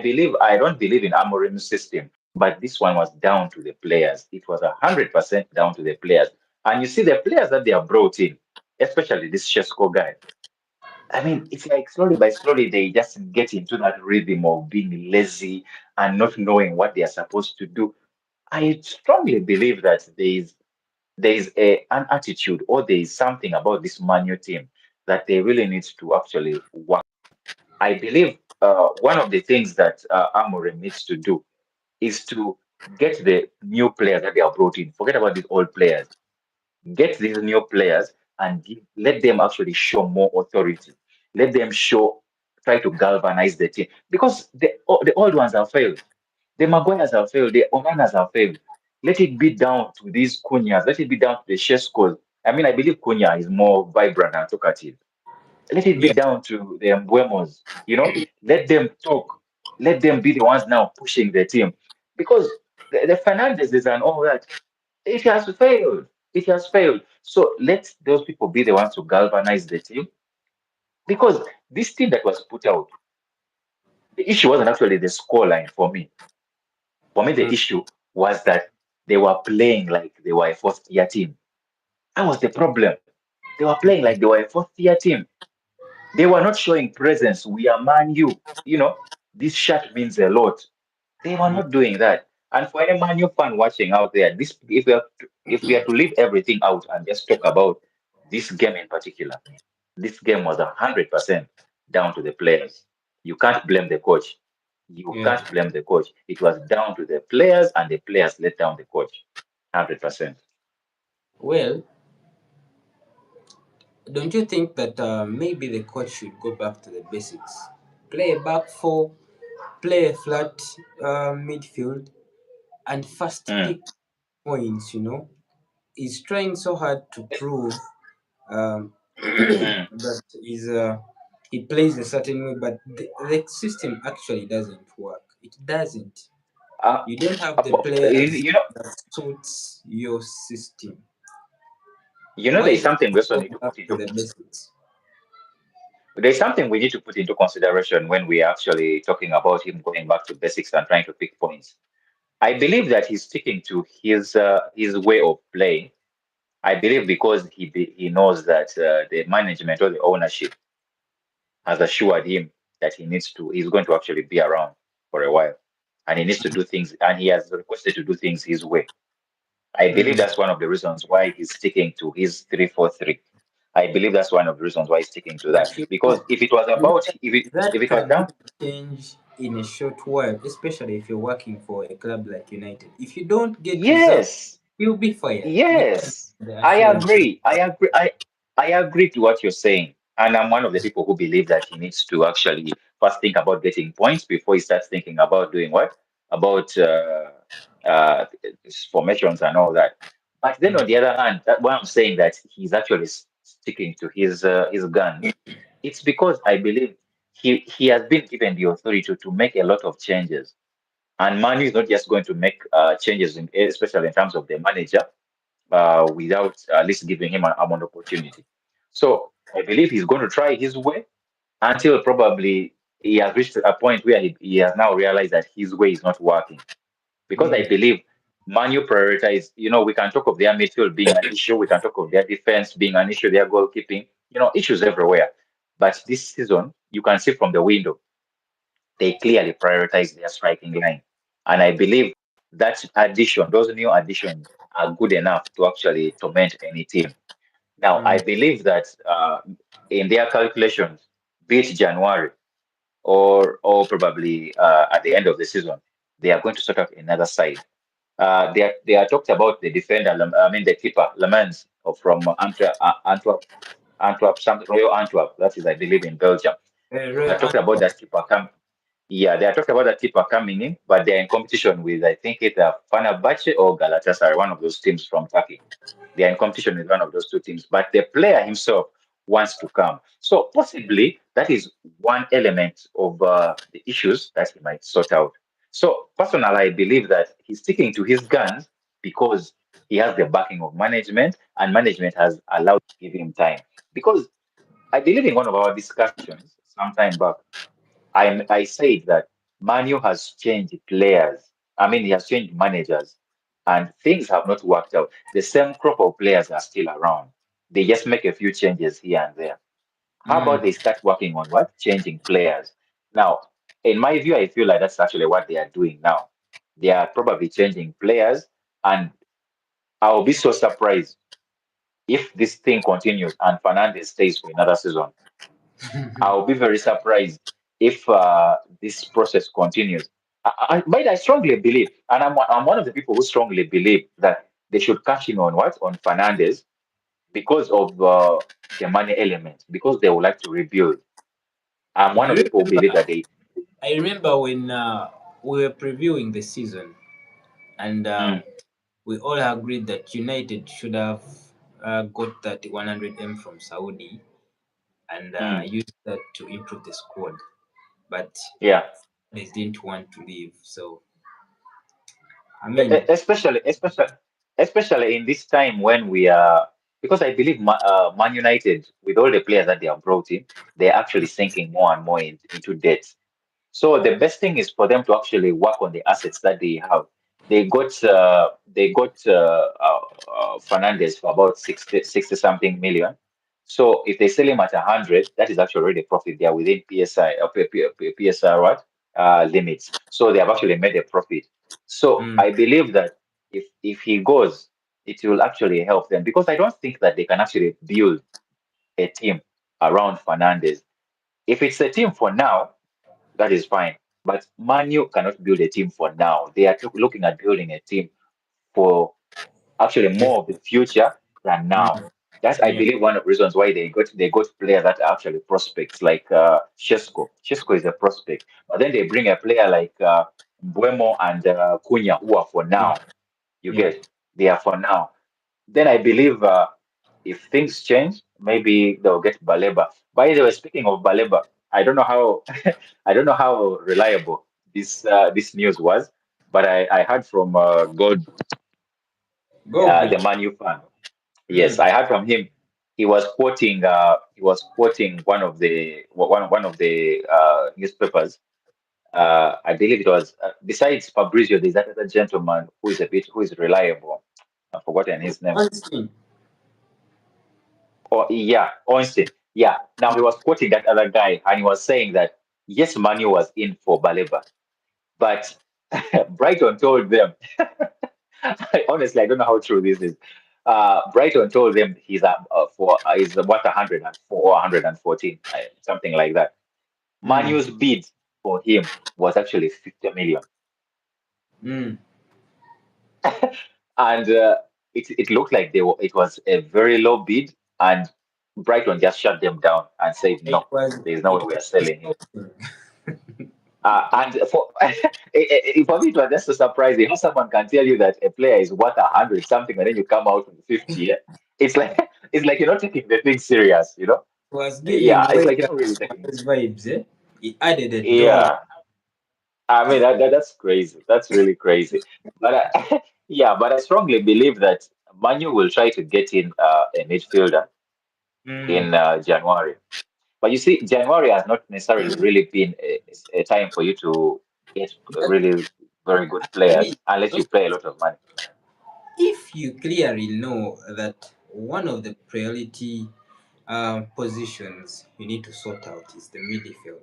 don't believe in Amorim's system, but this one was down to the players. It was 100% down to the players. And you see the players that they have brought in, especially this Shesko guy. I mean, it's like slowly by slowly they just get into that rhythm of being lazy and not knowing what they are supposed to do. I strongly believe that there is an attitude or there is something about this Manu team that they really need to actually work. I believe one of the things that Amorim needs to do is to get the new players that they have brought in. Forget about these old players. Get these new players and let them actually show more authority. Let them try to galvanize the team because the old ones have failed. The Maguires have failed. The Onanas have failed. Let it be down to these Cunhas. Let it be down to the Sheshkos. I mean, I believe Cunha is more vibrant and talkative. Let it be Yeah. down to the Mbuemos. Let them talk. Let them be the ones now pushing the team because the Fernandezes and all that, it has failed. It has failed. So let those people be the ones to galvanize the team because this team that was put out, the issue wasn't actually the scoreline for me. For me, the Mm, issue was that they were playing like they were a fourth tier team. That was the problem. They were playing like they were a fourth tier team. They were not showing presence. We are Man U. This shirt means a lot. They were mm, not doing that. And for any Man U fan watching out there, this if we are to leave everything out and just talk about this game in particular, this game was 100% down to the players. You can't blame the coach. You yeah. can't blame the coach. It was down to the players, and the players let down the coach. 100%. Well, don't you think that maybe the coach should go back to the basics? Play a back four, play a flat midfield, and fast Mm, pick points, He's trying so hard to prove um, mm. that he plays a certain way, but the system actually doesn't work. It doesn't. Uh, You don't have the you, players you know, that suits your system. there's Why don't something we you also go need to back put to into the basics? there's something we need to put into consideration when we are actually talking about him going back to basics and trying to pick points. I believe that he's sticking to his way of playing. I believe because he knows that the management or the ownership has assured him that he's going to actually be around for a while, and he needs to do things, and he has requested to do things his way. I believe Mm. that's one of the reasons why he's sticking to his 3-4-3. I believe that's one of the reasons why he's sticking to that. But Because if it was about if that it was can done, really change in a short while, especially if you're working for a club like United. If you don't get results, yes, you'll be fired. They can yes, the I assurance. agree. I agree. I agree to what you're saying. And I'm one of the people who believe that he needs to actually first think about getting points before he starts thinking about doing what? About uh, formations and all that. But then on the other hand, why I'm saying that he's actually sticking to his guns, it's because I believe he has been given the authority to make a lot of changes. And Manu is not just going to make changes, especially in terms of the manager, without at least giving him an opportunity. So I believe he's going to try his way until probably he has reached a point where he has now realized that his way is not working. Because I Mm, believe Manu prioritize, we can talk of their midfield being an issue, we can talk of their defense being an issue, their goalkeeping, issues everywhere. But this season, you can see from the window, they clearly prioritize their striking line. And I believe those new additions are good enough to actually torment any team. Now, I mm, believe that in their calculations, be it January or probably at the end of the season, they are going to sort out another side. They are talked about the defender, I mean the keeper, Lemans from Antwerp, something Royal Antwerp. That is, I believe, in Belgium. They Royal are talking about that keeper yeah, they are talking about that keeper coming in, but they're in competition with, I think, either Fenerbahce or Galatasaray, one of those teams from Turkey. They are in competition with one of those two teams, but the player himself wants to come. So possibly that is one element of the issues that he might sort out. So personally, I believe that he's sticking to his guns because he has the backing of management, and management has allowed to give him time. Because I believe in one of our discussions some time back, I said that Manu has changed players. I mean, he has changed managers, and things have not worked out. The same crop of players are still around. They just make a few changes here and there. How about mm. they start working on what? Changing players. Now, in my view, I feel like that's actually what they are doing now. They are probably changing players, and I'll be so surprised if this thing continues and Fernandez stays for another season. I'll be very surprised. if this process continues. But I strongly believe, and I'm one of the people who strongly believe that they should cash in on what? On Fernandez because of the money element, because they would like to rebuild. I'm one of You the people who remember? believe that they. I remember when we were previewing the season, and Mm, we all agreed that United should have got that 100M from Saudi and mm, used that to improve the squad. But yeah. they didn't want to leave. So, I E- e- mean, especially especially especially in this time when we are, because I believe Man United, with all the players that they have brought in, they're actually sinking more and more into debt. So the best thing is for them to actually work on the assets that they have. They got Fernandez for about 60 something million. So if they sell him at 100, that is actually already a profit. They are within PSI PSR what limits. So they have actually made a profit. So mm, I believe that if he goes, it will actually help them, because I don't think that they can actually build a team around Fernandez. If it's a team for now, that is fine. But Manu cannot build a team for now. They are looking at building a team for actually the, more of the future than now. mm, That's, I yeah, believe, one of the reasons why they got players that are actually prospects, like Shesko. Shesko is a prospect, but then they bring a player like Buemo and Cunha, who are for yeah, now. You yeah. get, they are for now. Then I believe if things change, maybe they'll get Baleba. By the way, speaking of Baleba, I don't know how I don't know how reliable this news was, but I heard from God, Go the good. Manu fan. Yes, Mm. I heard from him. He was quoting one of the newspapers. I believe it was besides Fabrizio, there's that other gentleman who is reliable. I've forgotten his name. Honestly, Or yeah, Ornstein. Yeah. Now he was quoting that other guy, and he was saying that yes, Manu was in for Baleba, but Brighton told them. Honestly, I don't know how true this is. Brighton told them he's what 104 or 114, something like that. mm, Manu's bid for him was actually 50 million, mm. and it looked like it was a very low bid, and Brighton just shut them down and said It no, was there is no it way we are was selling him. And for for me, it was just so surprising how someone can tell you that a player is worth 100 something, and then you come out with 50. Yeah? It's like it's like you're not taking the thing serious, you know? was giving Yeah, it's like you're Wenger not really taking it. vibes, eh? He added a dog. Yeah, I mean that's crazy. That's really crazy. But yeah, but I strongly believe that Manu will try to get in a midfielder Mm. in January. But you see, January has not necessarily really been a time for you to get But, really very good I mean, players unless you also, pay a lot of money. if you clearly know that one of the priority positions you need to sort out is the midfield,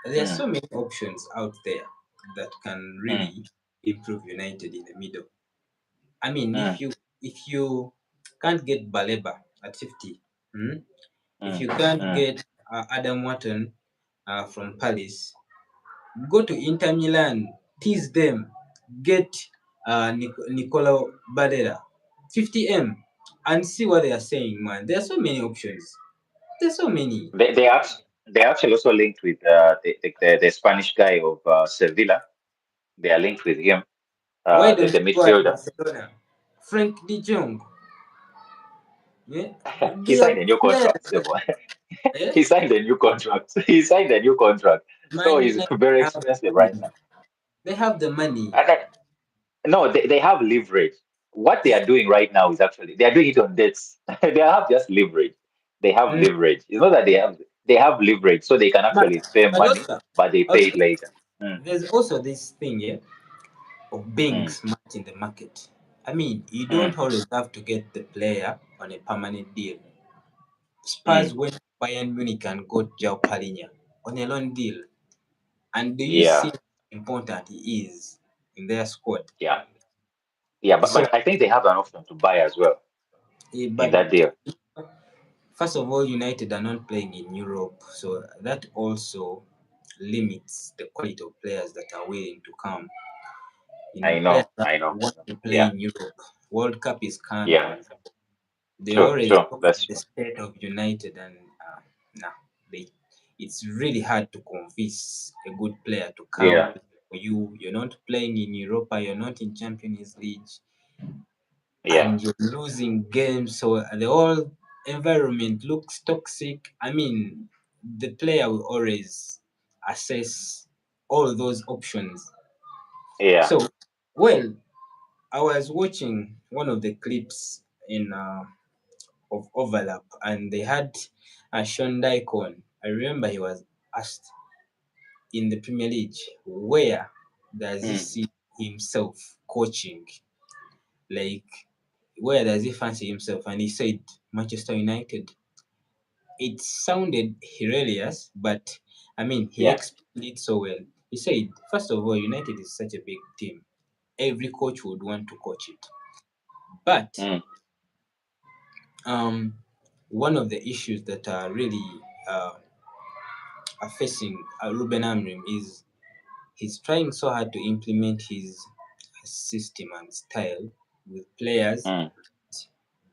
there are Mm, so many options out there that can mm, really improve United in the middle. I mean, mm, if you can't get Baleba at 50, hmm, if mm, you can't mm. get Adam Wharton from Palace, go to Inter Milan, tease them, get Nicola Barella, 50M, and see what they are saying, man. There are so many options. There's so many. They actually also linked with the Spanish guy of Sevilla. They are linked with him, Why the, don't the you go at midfielder. Barcelona? Frank de Jong, yeah? He They signed are a new contract. players, Stefan. eh? He signed a new contract. He signed a new contract. So Man he's United very have the expensive right money. now. They have the money. And no, they have leverage. What they are doing right now is actually they are doing it on debts. They have just leverage. They have Mm. leverage. It's not that they have leverage, so they can But actually pay but money, but they pay also it later. Mm, there's also this thing, yeah, of being mm, smart in the market. I mean, you mm, don't always have to get the player on a permanent deal. Spurs mm. went Bayern Munich and got João Palhinha on a loan deal. And do you see Yeah, how important he is in their squad? yeah, yeah. But So, I think they have an option to buy as well in but that deal. First of all, United are not playing in Europe, so that also limits the quality of players that are willing to come. Players that I know. want to play Yeah, in Europe. World Cup is coming. yeah. They True, always true. talk of That's the true. state of United, and nah, they, it's really hard to convince a good player to come Yeah, play for you. You're not playing in Europa, you're not in Champions League, yeah, and you're losing games. So the whole environment looks toxic. I mean, the player will always assess all those options. yeah. So, well, I was watching one of the clips in of overlap, and they had Sean Daikon. I remember he was asked in the Premier League, where does he Mm, see himself coaching? Like, where does he fancy himself? And he said Manchester United. It sounded hilarious, but I mean, he yeah. explained it so well. He said, first of all, United is such a big team. Every coach would want to coach it. But Mm, um, one of the issues that are really uh, are facing Ruben Amorim is he's trying so hard to implement his system and style with players mm,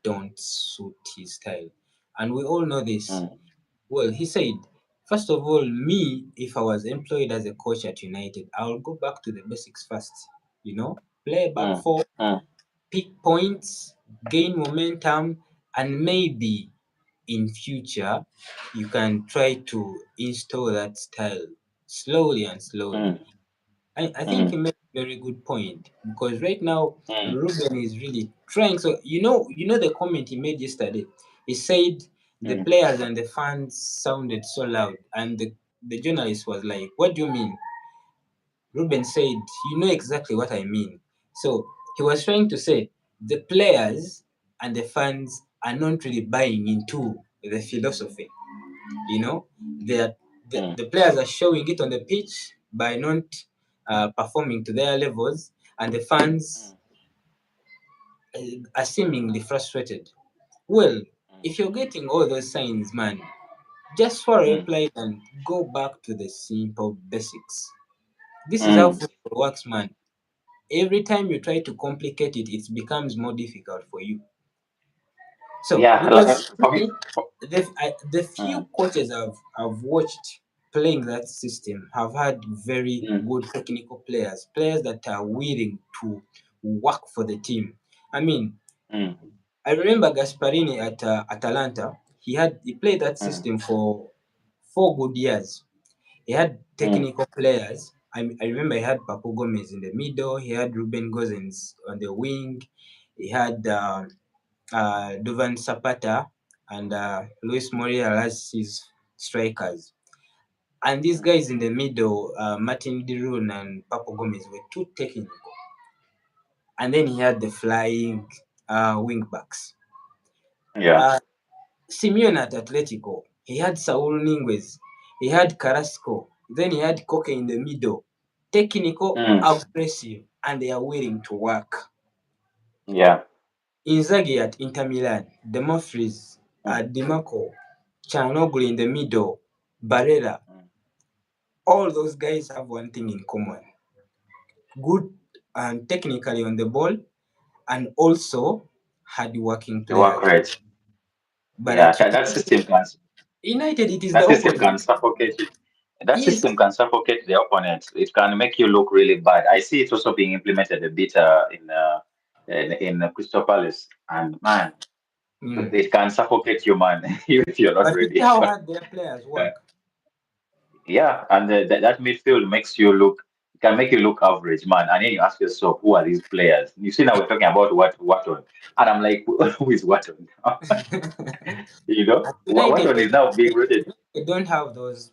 don't suit his style. And we all know this. mm, Well, he said, first of all, me, if I was employed as a coach at United, I'll go back to the basics first. Play back mm, four, mm, pick points, gain momentum, and maybe in future you can try to install that style slowly and slowly. mm, I think mm, he made a very good point because right now mm, Ruben is really trying. So the comment he made yesterday. He said the mm. players and the fans sounded so loud, and the journalist was like, "What do you mean?" Ruben said, "You know exactly what I mean." So he was trying to say the players and the fans are not really buying into the philosophy. You know, the, Mm, the players are showing it on the pitch by not performing to their levels, and the fans mm, are seemingly frustrated. Well, if you're getting all those signs, man, just swallow your mm, pride and go back to the simple basics. This is how mm. football works, man. Every time you try to complicate it, it becomes more difficult for you. So, Yeah, because for me, me, the mm, few coaches I've watched playing that system have had very mm, good technical players that are willing to work for the team. I mean, mm, I remember Gasparini at Atalanta. He played that mm, system for 4 good years. He had mm, technical players. I remember he had Papu Gomez in the middle. He had Ruben Gosens on the wing. He had Duvan Zapata and Luis Moreira as his strikers. And these mm. guys in the middle, Martin Dirun and Papu Gomez, were too technical. And then he had the flying wing backs. Yeah. Uh, Simeone at Atletico, he had Saul Niguez, he had Carrasco, then he had Koke in the middle. Technical, Mm, aggressive, and they are willing to work. yeah. Inzaghi at Inter Milan, Dumfries, Mm, Di Marco, Calhanoglu in the middle, Barella. mm. All those guys have one thing in common: good and technically on the ball, and also hard-working The work players. rate. But Yeah, at United, it is the that system opposite. can suffocate you. That Yes. system can suffocate the opponent. It can make you look really bad. I see it also being implemented a bit in Crystal Palace, and man, Mm. it can suffocate you, man, if you're not But you see ready. how hard their players work. Yeah, and that midfield makes you look, can make you look average, man. And then you ask yourself, who are these players? You see, now we're talking about Watton, and I'm like, who is Watton? United, Watton is now being rated. they don't have those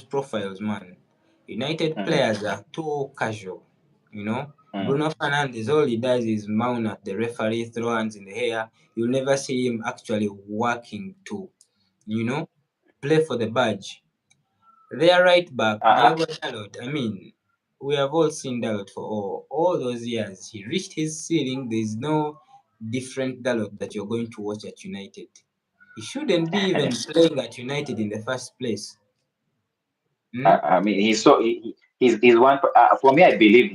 profiles, man. United Mm, players are too casual. You know, mm. Bruno Fernandes, all he does is mount at the referee, throw hands in the air. You'll never see him actually working to, you know, play for the badge. Their right back, Uh, Diego Dalot. I mean, we have all seen Dalot for all those years. He reached his ceiling. There's no different Dalot that you're going to watch at United. He shouldn't be even playing at United in the first place. Hmm? I mean, he's one. For me, I believe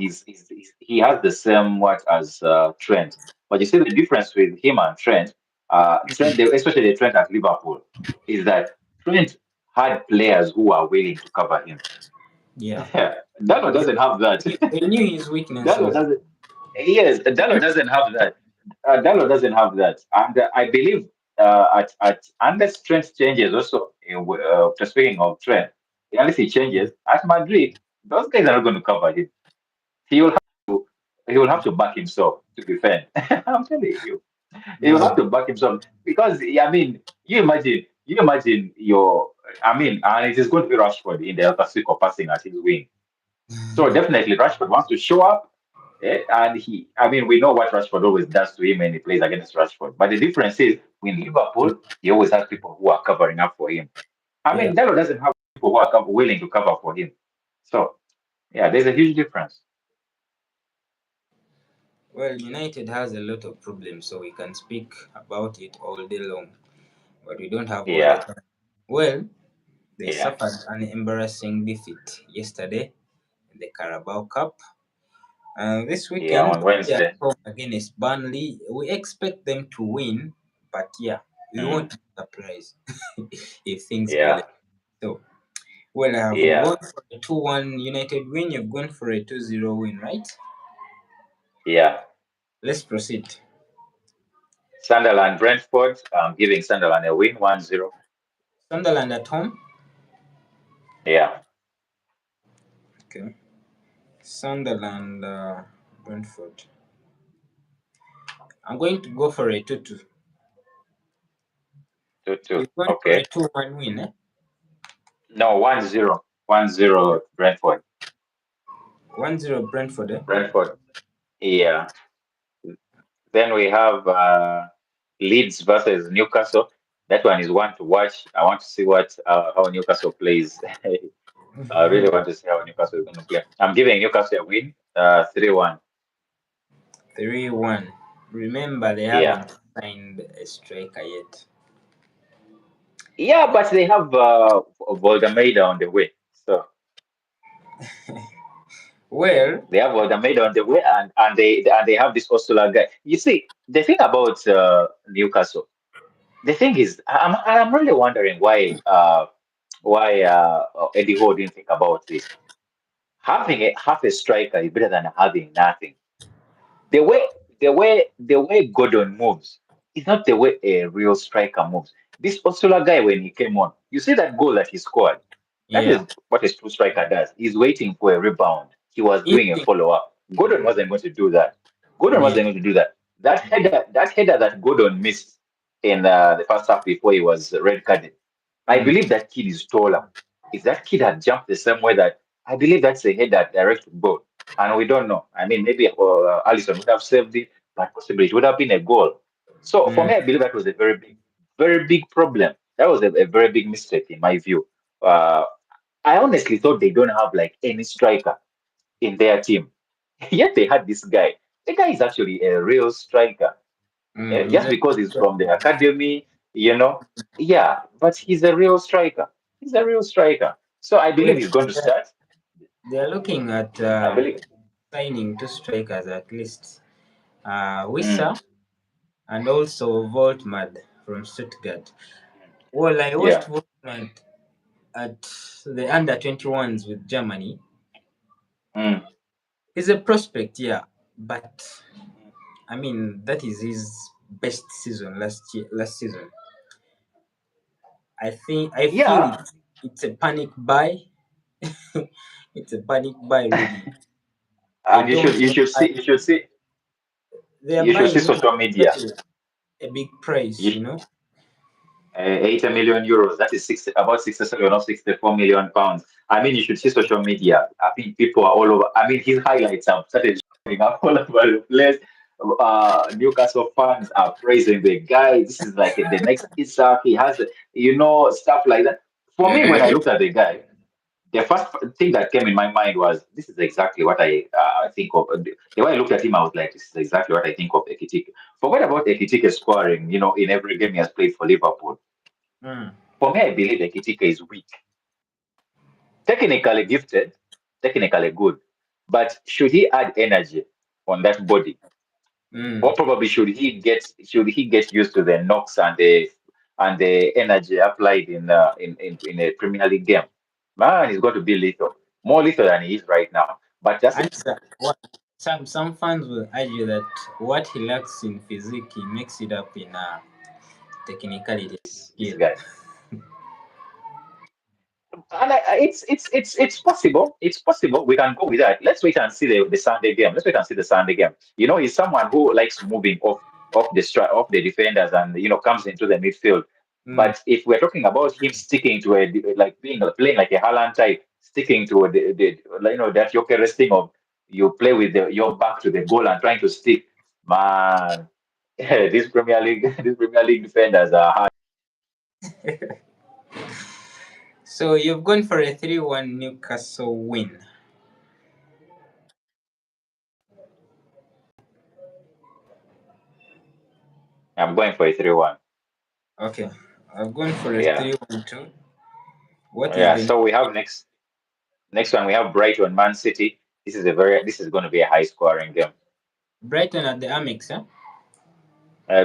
he has the same what as Trent. But you see the difference with him and Trent. Especially the Trent at Liverpool, is that Trent had players who are willing to cover him. Yeah. Dallo They, doesn't have that. they knew his Dallo weaknesses. doesn't. Yes, Dallo doesn't have that. Dallo doesn't have that, and I believe at unless Trent changes also. Speaking of Trent, unless he changes at Madrid, those guys are not going to cover him. He will have to. He will have to back himself to defend. I'm telling you, he will have Mm, to back himself because I mean, you imagine your. I mean, and it is going to be Rashford in the El Clasico passing at his wing. So definitely Rashford wants to show up. And I mean, we know what Rashford always does to him when he plays against Rashford. But the difference is, with Liverpool, he always has people who are covering up for him. I yeah. mean, Dallo doesn't have people who are willing to cover for him. So, yeah, there's a huge difference. Well, United has a lot of problems, so we can speak about it all day long, but we don't have all the Yeah, time. Well, they yeah, suffered an embarrassing defeat yesterday in the Carabao Cup. This yeah, weekend, on they are Wednesday. home against Burnley. We expect them to win, but yeah, we Mm, won't be surprised if things go yeah, like so. Well, I have yeah, gone for a 2-1 United win. You've gone for a 2-0 win, right? yeah. Let's proceed. Sunderland, Brentford, giving Sunderland a win 1-0. Sunderland at home. Yeah, Okay. Sunderland, Brentford. I'm going to go for a 2-2. 2-2. You've gone for a Okay. 2-1 win, eh? No, 1-0. 1-0 Brentford. 1-0 Brentford, eh? Brentford. Yeah. Then we have Leeds versus Newcastle. That one is one to watch. I want to see what how Newcastle plays. I really want to see how Newcastle is going to play. I'm giving Newcastle a win, 3-1. 3-1. Remember, they Yeah, haven't signed a striker yet. yeah, but they have Volgameda on the way. So Well, they have Volgameda on the way, and they have this Osula guy. You see, the thing about Newcastle, the thing is, I'm really wondering why Eddie Howe didn't think about this. Having half a striker is better than having nothing. The way the way Gordon moves is not the way a real striker moves. This Osula guy, when he came on, you see that goal that he scored. That yeah. is what a true striker does. He's waiting for a rebound. He was doing a Instinct. follow up. Gordon wasn't going to do that. Gordon Yeah. wasn't going to do that. That header that Gordon missed in the first half before he was red carded. I Mm, believe that kid is taller. If that kid had jumped the same way that I believe that's a header direct to goal, and we don't know. I mean, maybe Allison would have saved it, but possibly it would have been a goal. So for mm, me, I believe that was a very big problem. That was a very big mistake in my view. Uh, I honestly thought they don't have like any striker in their team, yet they had this guy. The guy is actually a real striker. He's Just a because he's from the academy, you know. Yeah, but he's a real striker. He's a real striker. So I believe well, he's going to start. they're looking at I believe. signing two strikers at least. Mm, Wissa and also Voltmad from Stuttgart. mm, Well, I watched yeah. Voltmad at the under 21s with Germany. Mm, He's a prospect, yeah, but I mean that is his best season last season. I feel yeah. it's a panic buy. It's a panic buy, really. I And you don't should you know. should see They are you should see buying him social at media. such a big price, You, you know. 80 million euros. That is about 67 or 64 million pounds. I mean, you should see social media. I think people are all over. I mean, his highlights have started showing up all over the place. Newcastle fans are praising the guy. This is like the next Isak. He has, stuff like that. For me, when I looked at the guy, the first thing that came in my mind was this is exactly what I think of. The way I looked at him, I was like, this is exactly what I think of Ekitike. Forget about Ekitike scoring, in every game he has played for Liverpool. Mm. For me, I believe Ekitike is weak. Technically gifted, technically good, but should he add energy on that body, Mm. or probably should he get used to the knocks and the energy applied in a Premier League game? Man, he's going to be lethal, more lethal than he is right now. But that's And some fans will argue that what he lacks in physique, he makes it up in technicality this skill. guy. And it's possible. It's possible. We can go with that. Let's wait and see the Sunday game. Let's wait and see the Sunday game. He's someone who likes moving off the defenders and comes into the midfield. Mm. But if we're talking about him sticking to like playing like a Haaland type, sticking to that yoke resting of you play with your back to the goal and trying to stick, man. These Premier League these Premier League defenders are hard. So you've gone for a 3-1 Newcastle win. I'm going for a 3-1. Okay. I've gone for a Yeah. 3-1 too. What is Yeah, the so we have next one we have Brighton Man City. This is going to be a high scoring game. Brighton at the Amex, huh?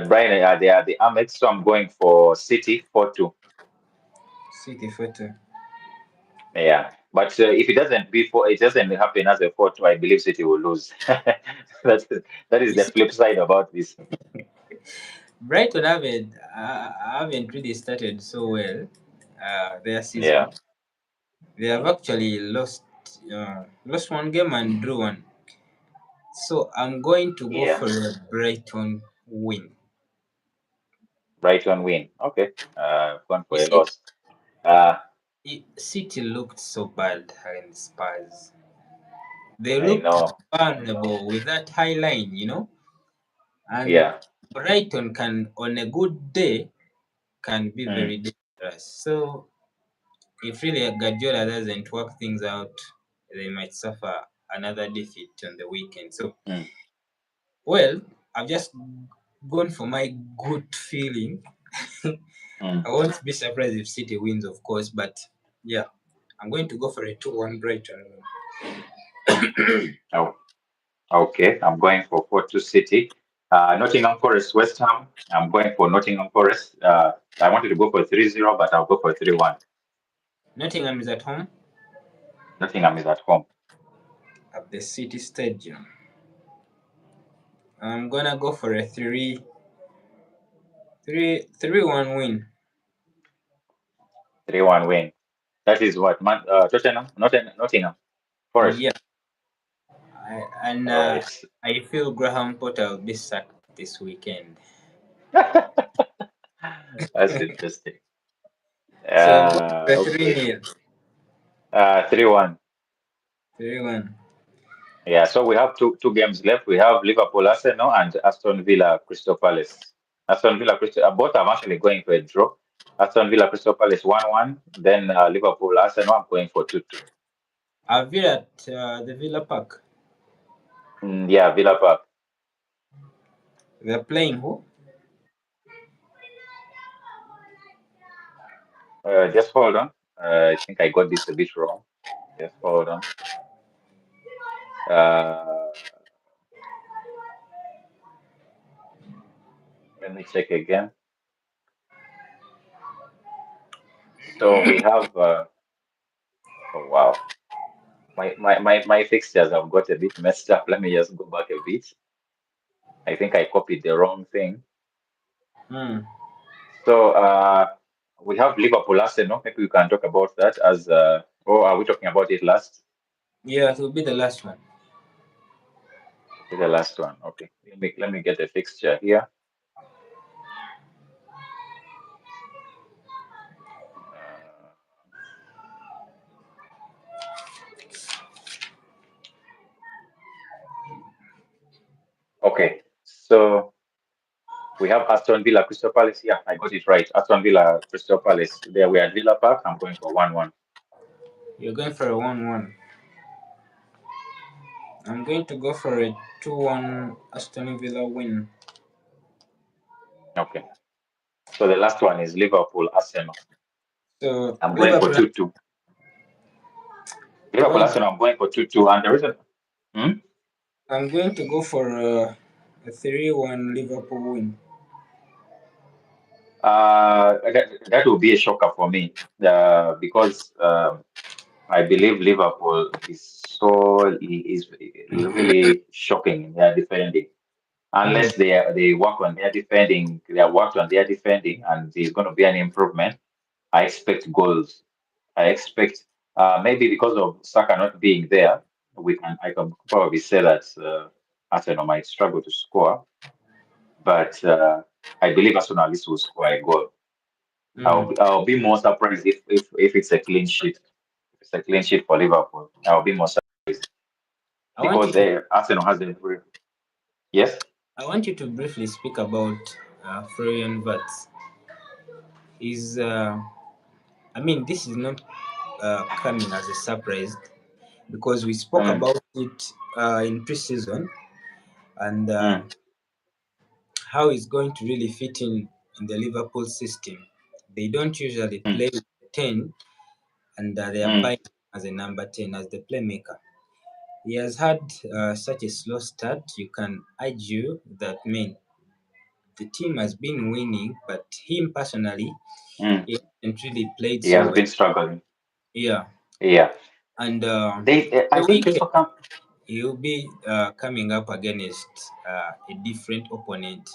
Brighton they are the Amex, so I'm going for City 4-2. City photo. Yeah, but if it doesn't happen as a 4-2, I believe City will lose. That is You the see, flip side about this. Brighton haven't really started so well their season. Yeah. They have actually lost one game and drew one. So I'm going to go Yeah. for a Brighton win. Brighton win. Okay. Going You for a see, loss. Uh, City looked so bad against Spurs. They I looked know. I know. vulnerable with that high line. And Yeah. Brighton can, on a good day, can be Mm, very dangerous. So if really Guardiola doesn't work things out, they might suffer another defeat on the weekend. So, mm, well, I've just gone for my good feeling. mm. I won't be surprised if City wins, of course, but yeah, I'm going to go for a 2-1 Brighton. Oh, okay. I'm going for 4-2 City. Nottingham Forest, West Ham. I'm going for Nottingham Forest. I wanted to go for 3-0, but I'll go for 3-1. Nottingham is at home Nottingham is at home. at the City Stadium. I'm gonna go for a 3-1 win. 3-1 win. That is what? Tottenham? Nottingham Forest. Yeah, and All right. I feel Graham Potter will be sacked this weekend. That's interesting. So you've got the Okay. 3-0. 3-1. 3-1. Yeah, so we have two games left. We have Liverpool, Arsenal, and Aston Villa, Crystal Palace. Aston Villa, Crystal. Both I'm actually going for a draw. Aston Villa, Crystal Palace 1-1. Then Liverpool, Arsenal. I'm going for 2-2. Villa at the Villa Park. Yeah, Villa Park. They're playing who? Just hold on. I think I got this a bit wrong. Just hold on. Uh, Let me check again. So we have. Oh wow, my fixtures have got a bit messed up. Let me just go back a bit. I think I copied the wrong thing. Hmm. So we have Liverpool Arsenal. Maybe we can talk about that as. Or are we talking about it last? Yeah, it will be the last one. Okay, the last one. Okay, let me get the fixture here. Uh, okay, so we have Aston Villa Crystal Palace. Yeah, I got it right. Aston Villa Crystal Palace. There we are at Villa Park. I'm going for 1-1. You're going for a 1-1. I'm going to go for a 2-1 Aston Villa win. Okay. So the last one is Liverpool Arsenal. So I'm going for Liverpool, 2-2. Liverpool why? Arsenal, I'm going for 2-2. And the reason, hmm? I'm going to go for a 3-1 Liverpool win. That will be a shocker for me because I believe Liverpool is really shocking in their defending. Mm, Unless they work on their defending, they have worked on their defending, and there's going to be an improvement. I expect goals. I expect maybe because of Saka not being there, I can probably say that Arsenal might struggle to score, but I believe Arsenal at least will score a goal. mm. I'll be more surprised if it's a clean sheet. If it's a clean sheet for Liverpool, I'll be more surprised I want you because to Arsenal has a very yes. I want you to briefly speak about Florian Wirtz. Is I mean, this is not coming as a surprise because we spoke Mm, about it in preseason and mm, how it's going to really fit in the Liverpool system. They don't usually mm, play with 10 and they are mm, buying as a number 10 as the playmaker. He has had such a slow start. You can argue that, man, the team has been winning, but him personally, mm. he hasn't really played He so has well. been struggling. Yeah, Yeah, and I the think this weekend will come. he'll be coming up against a different opponent.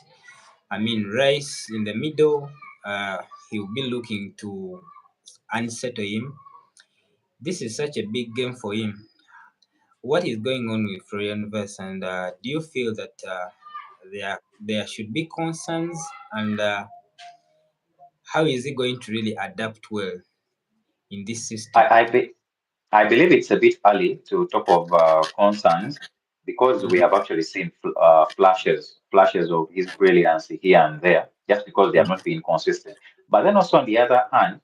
I mean, Rice in the middle, he'll be looking to unsettle him. This is such a big game for him. What is going on with Florian Wirtz, and do you feel that there should be concerns, and how is he going to really adapt well in this I, system? I, be, I believe it's a bit early to talk of concerns because we Mm, have actually seen flashes of his brilliance here and there, just because they have mm, not been consistent. But then also on the other hand,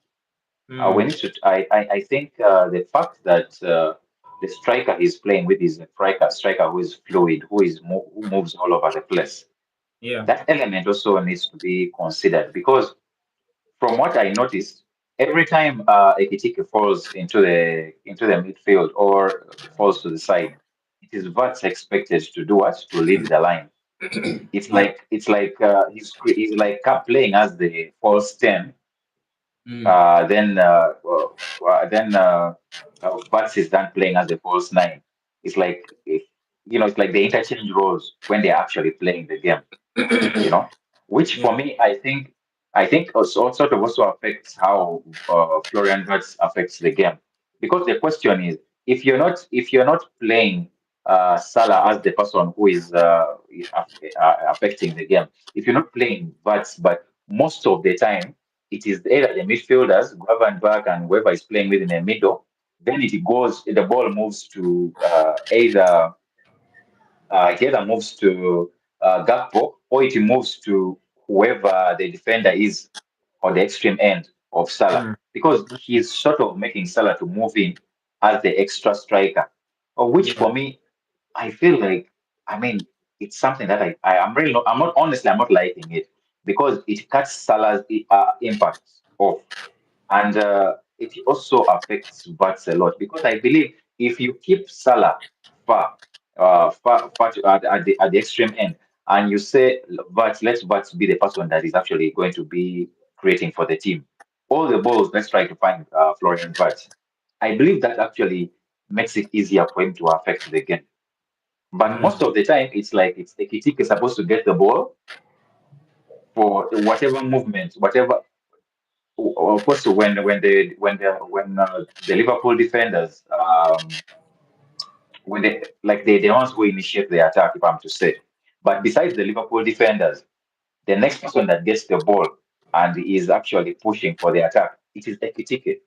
we mm, need to. I think the fact that the striker he's playing with is a striker who is fluid, who moves all over the place. yeah. That element also needs to be considered because from what I noticed, every time Ekitike falls into the midfield or falls to the side, it is what's expected to do what to lead the line. Yeah. He's like playing as the false 10. Mm, Then Vats is done playing as the false 9. It's like it's like they interchange roles when they're actually playing the game, which yeah. for me, I think also sort of also affects how Florian Wirtz affects the game. Because the question is, if you're not playing Salah as the person who is affecting the game, if you're not playing Wirtz, but most of the time it is either the midfielders, Gravenberch and whoever is playing within the middle, then the ball moves to it either moves to Gakpo or it moves to whoever the defender is on the extreme end of Salah Mm, because he's sort of making Salah to move in as the extra striker, which yeah. for me, I feel like, I mean, it's something that I'm really not, I'm not, honestly, I'm not liking it because it cuts Salah's impact off. And it also affects Vats a lot because I believe if you keep Salah far at the extreme end, and you say let Vats be the person that is actually going to be creating for the team. All the balls, let's try to find Florian Vats. I believe that actually makes it easier for him to affect the game. But Mm, most of the time, it's like it's Ekitike supposed to get the ball for whatever movement, whatever. Of course, when the Liverpool defenders when they ones who initiate the attack, if I'm to say. But besides the Liverpool defenders, the next person that gets the ball and is actually pushing for the attack, it is Ekitike.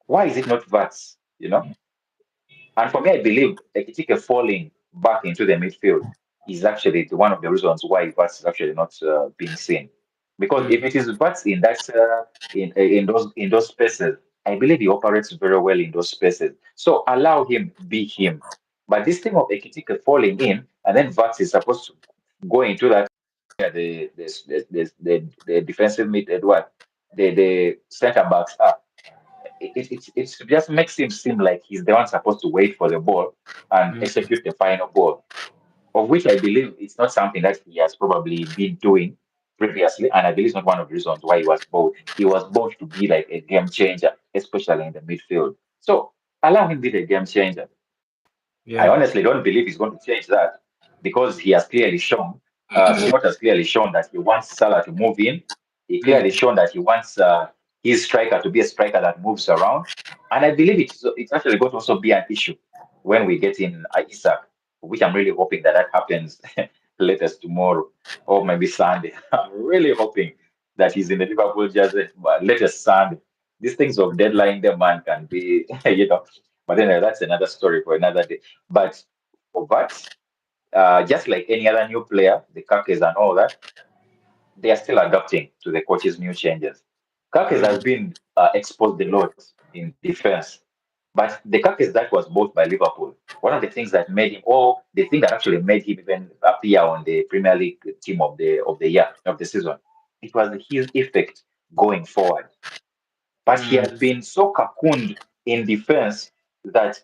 Why is it not Vats? And for me, I believe Ekitike falling back into the midfield is actually one of the reasons why Vats is actually not being seen. Because mm, if it is Vats in those spaces, I believe he operates very well in those spaces. So allow him be him. But this thing of Ekitike falling in and then Vats is supposed to go into that. where the defensive mid what the center backs are. It just makes him seem like he's the one supposed to wait for the ball and Mm, execute the final ball, of which I believe it's not something that he has probably been doing previously, and I believe it's not one of the reasons why he was bought. He was bought to be like a game changer, especially in the midfield. So allow him to be the game changer. I yeah. honestly don't believe he's going to change that because he has clearly shown, Slot has clearly shown that he wants Salah to move in. He clearly Mm, shown that he wants his striker to be a striker that moves around. And I believe it's actually going to also be an issue when we get in Isaac, which I'm really hoping that that happens latest tomorrow or maybe Sunday. I'm really hoping that he's in the Liverpool jersey, but latest Sunday. These things of deadline, the man can be, but anyway, that's another story for another day. But for that, just like any other new player, the Kakes and all that, they are still adapting to the coach's new changes. Kakes has mm, been exposed a lot in defense, but the Kakes that was bought by Liverpool, one of the things that made him, or the thing that actually made him even appear on the Premier League team of the year of the season, it was his effect going forward. But he has mm, been so cocooned in defense that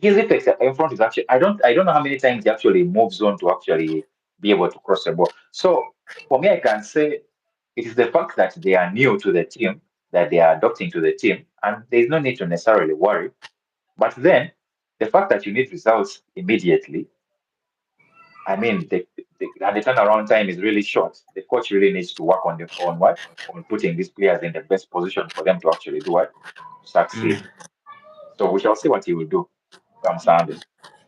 his effects in front is actually I don't know how many times he actually moves on to actually be able to cross the ball. So for me, I can say it is the fact that they are new to the team, that they are adopting to the team, and there is no need to necessarily worry. But then the fact that you need results immediately, I mean, and the turnaround time is really short. The coach really needs to work on what on putting these players in the best position for them to actually do what succeed. mm. So we shall see what he will do come Sunday.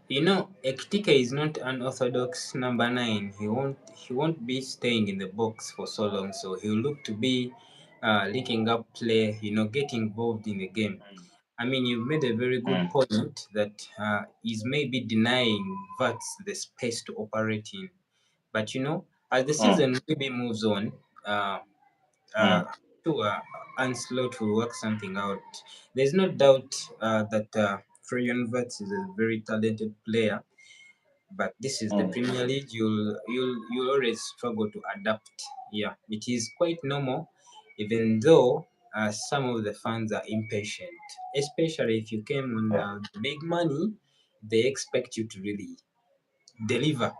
Ekitike is not an orthodox number nine. He won't be staying in the box for so long. So he'll look to be linking up play. Get involved in the game. Mm, I mean, you've made a very good mm, point that is maybe denying Vats the space to operate in. But as the mm, season maybe moves on, uh, uh, mm, to Anslot will work something out. There's no doubt that Freyon Vats is a very talented player, but this is the mm. Premier League. You'll always struggle to adapt. Yeah, it is quite normal, even though some of the fans are impatient, especially if you came on Yeah. big money. They expect you to really deliver.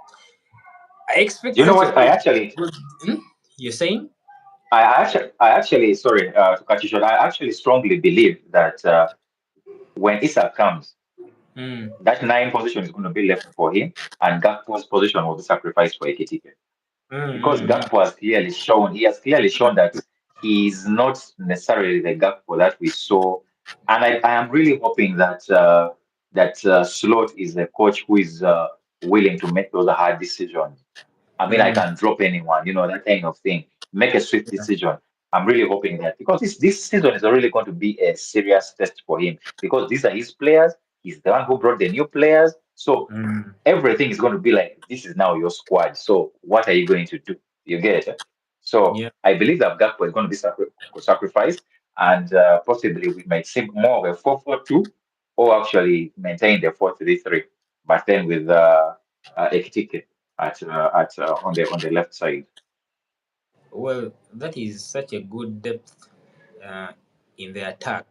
I expect Do you know such a what? I good. actually, good hmm? You're saying? sorry to cut you short. I actually strongly believe that when Issa comes, Mm, that nine position is going to be left for him, and Gakpo's position will be sacrificed for Ekitike. mm, Because mm, mm. Gakpo he has clearly shown that he is not necessarily the Gakpo that we saw. And I am really hoping that Slot is the coach who is willing to make those hard decisions. I mean, I Mm, can drop anyone, that kind of thing. Make a swift yeah. decision. I'm really hoping that because this season is really going to be a serious test for him because these are his players. He's the one who brought the new players. So Mm, everything is going to be like this is now your squad. So what are you going to do? You get it? So yeah. I believe that Gakpo is going to be sacrificed, and possibly we might see more of a 4-4-2 or actually maintain the 4-3-3, but then with Ekitike at on the left side. Well, that is such a good depth uh, in the attack.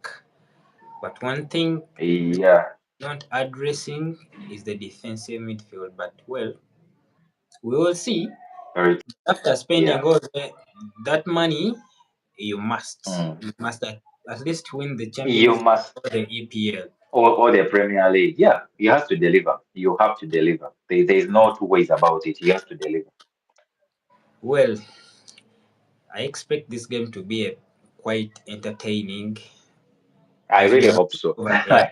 But one thing Yeah, not addressing is the defensive midfield. But well, we will see. very After spending yeah. all that money, you must Mm. you must at least win the You Champions League must or the EPL. or the Premier League. Yeah, you have to deliver. You have to deliver. There's no two ways about it. You have to deliver. Well, I expect this game to be quite entertaining I as we really are hope so. over here,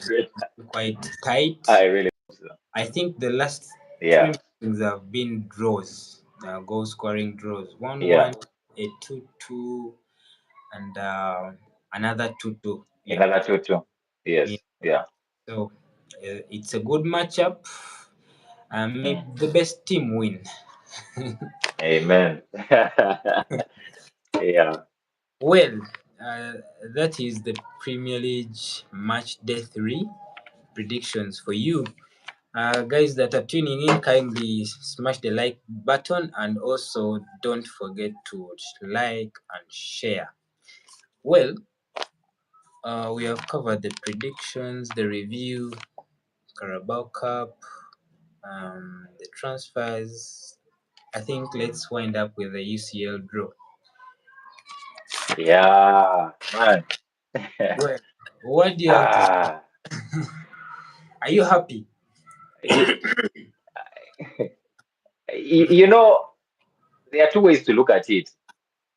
quite tight. I really hope so. I think the last three Yeah, meetings have been draws, goal scoring draws. 1-1, yeah. a 2-2, and another 2-2. Yeah. Another 2-2. Yeah. Yes. Yeah. So it's a good matchup. Maybe Mm. the best team win. Amen. Yeah. Well, uh, that is the Premier League Match Day 3 predictions for you. Guys that are tuning in, kindly smash the like button and also don't forget to like and share. Well, we have covered the predictions, the review, Carabao Cup, the transfers. I think let's wind up with the UCL draw. Yeah, man. Well, what do you have to say? ah, Are you happy? you, you know, there are two ways to look at it.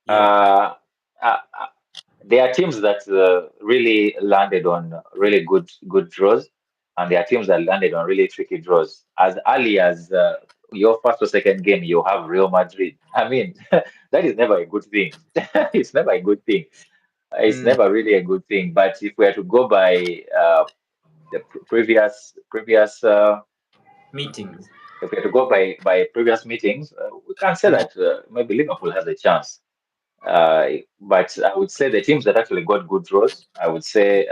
Yeah. Uh, uh, uh, there are teams that really landed on really good draws, and there are teams that landed on really tricky draws. As early as your first or second game, you have Real Madrid. I mean, that is never a good thing. It's never a good thing. It's Mm, never really a good thing. But if we are to go by the previous meetings. if we are to go by previous meetings, we can say Mm, that maybe Liverpool has a chance. But I would say the teams that actually got good draws, I would say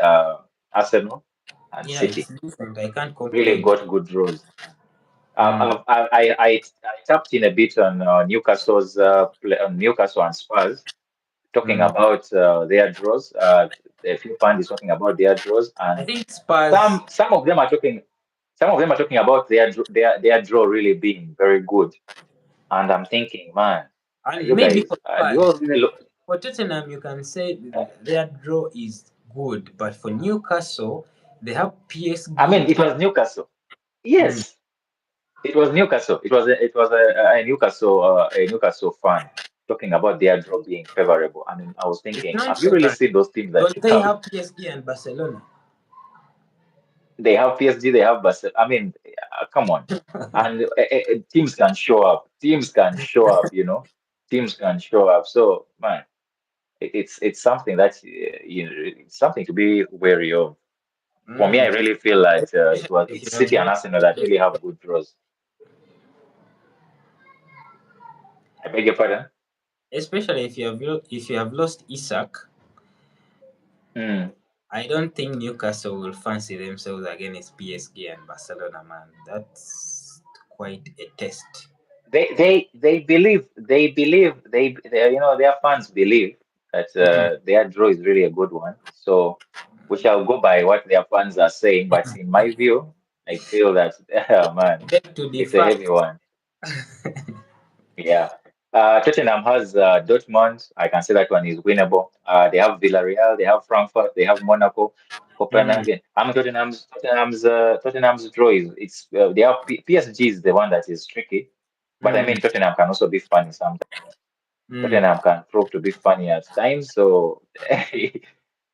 Arsenal and yeah, it's City different. I can't really complain. got good draws. Mm, I tapped in a bit on on Newcastle and Spurs, talking mm. about their draws. A few fans is talking about their draws, I and think Spurs some of them are talking about their draw really being very good. And I'm thinking, man, and you maybe guys, for do Spurs. you really look? For Tottenham, you can say Uh, their draw is good, but for Newcastle, they have I PSG. mean, it was Newcastle. Mm. Yes, it was Newcastle. It was a Newcastle fan talking about their draw being favorable. I mean, I was It's thinking, not have you really favorable. seen those teams that Don't you they have? have PSG and Barcelona? They have PSG, they have Barcelona. I mean, come on. And teams can show up. Teams can show up. Teams can show up. So, man, it's something that's it's something to be wary of. For me, I Mm. really feel like Especially if you it's have City and lost, Arsenal that really have good draws. I beg your pardon. especially if you have lost Isak. Hmm. I don't think Newcastle will fancy themselves against PSG and Barcelona, man. That's quite a test. Their fans believe that Mm. their draw is really a good one. So we shall go by what their fans are saying. But in my view, I feel that man, Beg to it's a differ. heavy one. Yeah. Tottenham has Dortmund. I can say that one is winnable. They have Villarreal, they have Frankfurt, they have Monaco, Mm. Copenhagen. I mean, Tottenham's draw they have PSG is the one that is tricky, but I Mm. mean Tottenham can also be funny sometimes. Mm. Tottenham can prove to be funny at times, so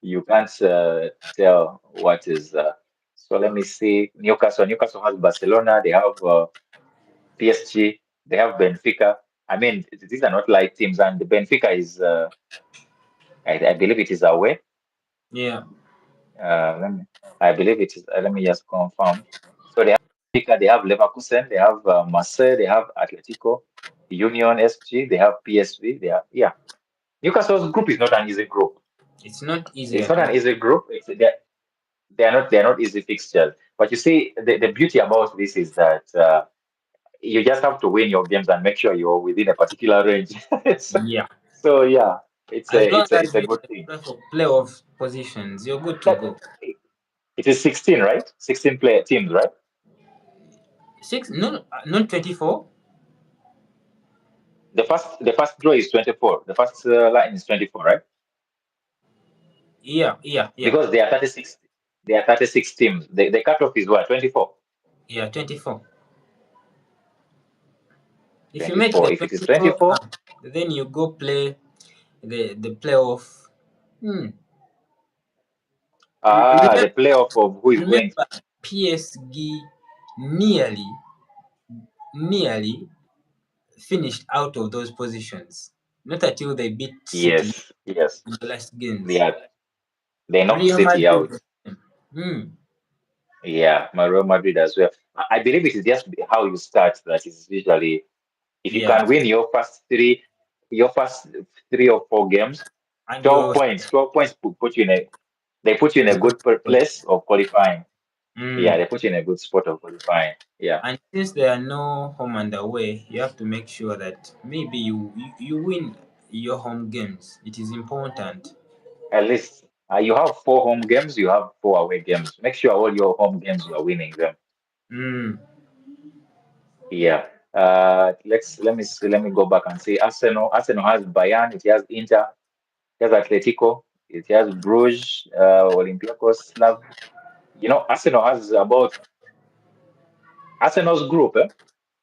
you can't tell what is. So let me see. Newcastle has Barcelona. They have PSG. They have Benfica. I mean, these are not light teams, and the Benfica is, I believe it is away. Yeah. Let me, I believe it is. Let me just confirm. So they have Benfica, they have Leverkusen, they have Marseille, they have Atletico, Union SG, they have PSV. They have Newcastle's group is not an easy group. It's not easy It's at not an all. easy group. They are not easy fixtures. But you see, the beauty about this is that you just have to win your games and make sure you're within a particular range. so, Yeah. so yeah, it's As a long it's a as it's a you're good in thing. the for playoff positions, you're good to That go. it is 16, right? 16 player teams, right? Six? No, not 24. The first draw is 24. The first line is 24, right? Yeah, yeah, yeah, Because they are 36. They are 36 teams. The cutoff is what? 24. yeah. 24. If you make the 24. If it is 24, 24, then you go play the playoff. Hmm. the Remember, playoff of who is going. remember, PSG nearly finished out of those positions. Not until they beat City Yes, yes. in the last They games. are. They knocked Real City Madrid. out. Hmm. Yeah, my Real Madrid as well. I believe it is just how you start that is usually if you Yeah, can win your first 3 or 4 games, and 12 you're points, 12 points put you in a they put you in a good place of qualifying. Yeah, Mm. they put you in a good spot of qualifying. Yeah, And since there are no home and away, you have to make sure that maybe you win your home games. It is important. at least you have 4 home games, you have 4 away games. Make sure all your home games you are winning them. Mm. Yeah. Let me see, let me go back and see. Arsenal. Arsenal has Bayern, it has Inter, it has Atletico, it has Bruges, Olympiacos, Slav. You know, Arsenal has about Arsenal's group,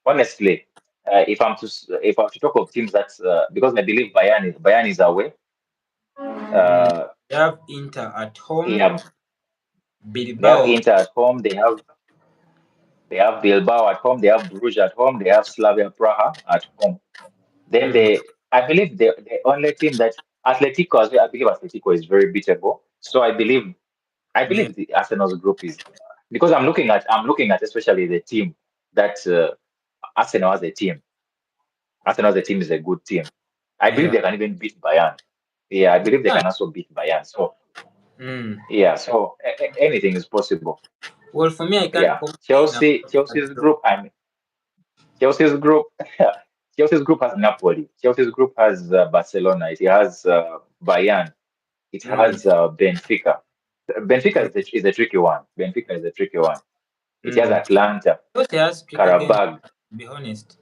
honestly. If I'm to talk of teams that's because I believe Bayern is away. Mm. Uh, You have Inter at home, yeah, they have Bilbao. Inter at home. They have Bilbao at home. They have Bruges at home. They have Slavia Praha at home. Then Mm. I believe the only team that Atletico as well, I believe Atletico is very beatable. So I Yeah. believe the Arsenal's group is because I'm looking at especially the team that Arsenal as a team. Arsenal as a team is a good team. I believe Yeah. they can even beat Bayern. Yeah, I believe they Yeah. can also beat Bayern. So Mm. yeah, so anything is possible. Well, for me, I can't Yeah, complain about Chelsea's draw. group. Chelsea's group. Chelsea's group has Napoli. Chelsea's group has Barcelona. It has Bayern. It Mm. has Benfica. Benfica Yeah. is a tricky one. Benfica is a tricky one. It has Mm. Atlanta, Chelsea has tricky games, Karabag. to be honest.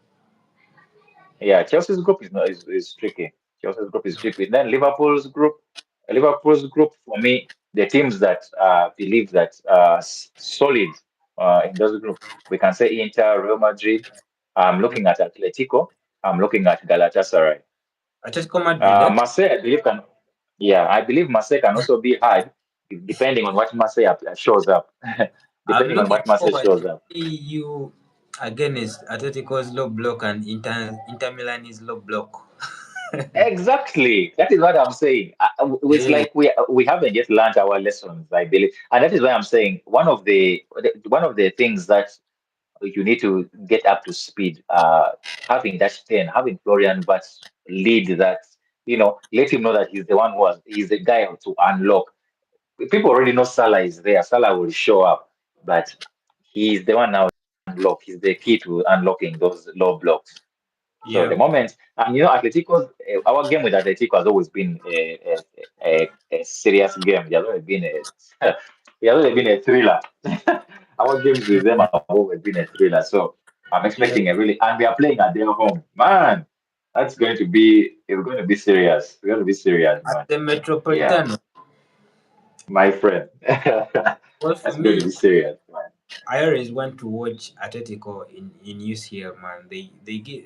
Yeah, Chelsea's group is not is tricky. Chelsea's group is tricky. Then Liverpool's group for me, the teams that believe that solid in those group, we can say Inter, Real Madrid. I'm Mm. looking at Atletico. I'm looking at Galatasaray. Atletico Madrid, eh? Marseille, I believe can. Yeah, I believe Marseille can also be hard, depending on what Marseille shows up. I'm Depending on looking what Marseille forward shows to up. see you against Atletico's low block and Inter Milan is low block. Exactly. That is what I'm saying. It's Yeah. like we haven't yet learned our lessons, I believe, and that is why I'm saying one of the things that you need to get up to speed. Having that 10, having Florian but lead that, let him know that he's the guy to unlock. People already know Salah is there. Salah will show up, but he's the one now to unlock. He's the key to unlocking those low blocks. So Yeah. the moment, and our game with Atletico has always been a serious game. It has always been it has always been a thriller. Our games with them have always been a thriller. So I'm expecting Yeah. and we are playing at their home. Man, it's going to be serious. It's going to be serious, At man. the Yeah, Metropolitano. my friend. Well, for That's going to me, be serious, man. I always want to watch Atletico in UCL, man. They give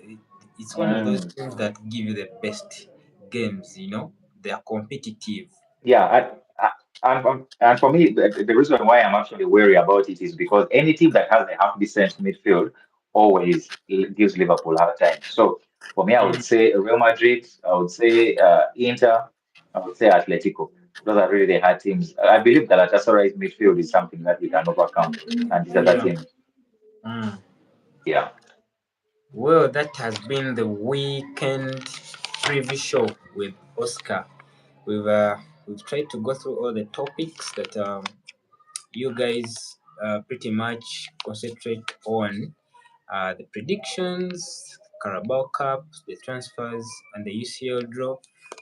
it's one of those Mm. teams that give you the best games. They are competitive. Yeah, and for me, the reason why I'm actually wary about it is because any team that has a half decent midfield always gives Liverpool hard time. So for me, I would Mm. say Real Madrid, I would say Inter, I would say Atletico. Those are really the hard teams. I believe Galatasaray's midfield is something that we can overcome, and these other Yeah. teams. Mm. Yeah. Well, that has been the weekend preview show with Oscar. We've tried to go through all the topics that you guys pretty much concentrate on, the predictions, Carabao Cup, the transfers, and the UCL draw.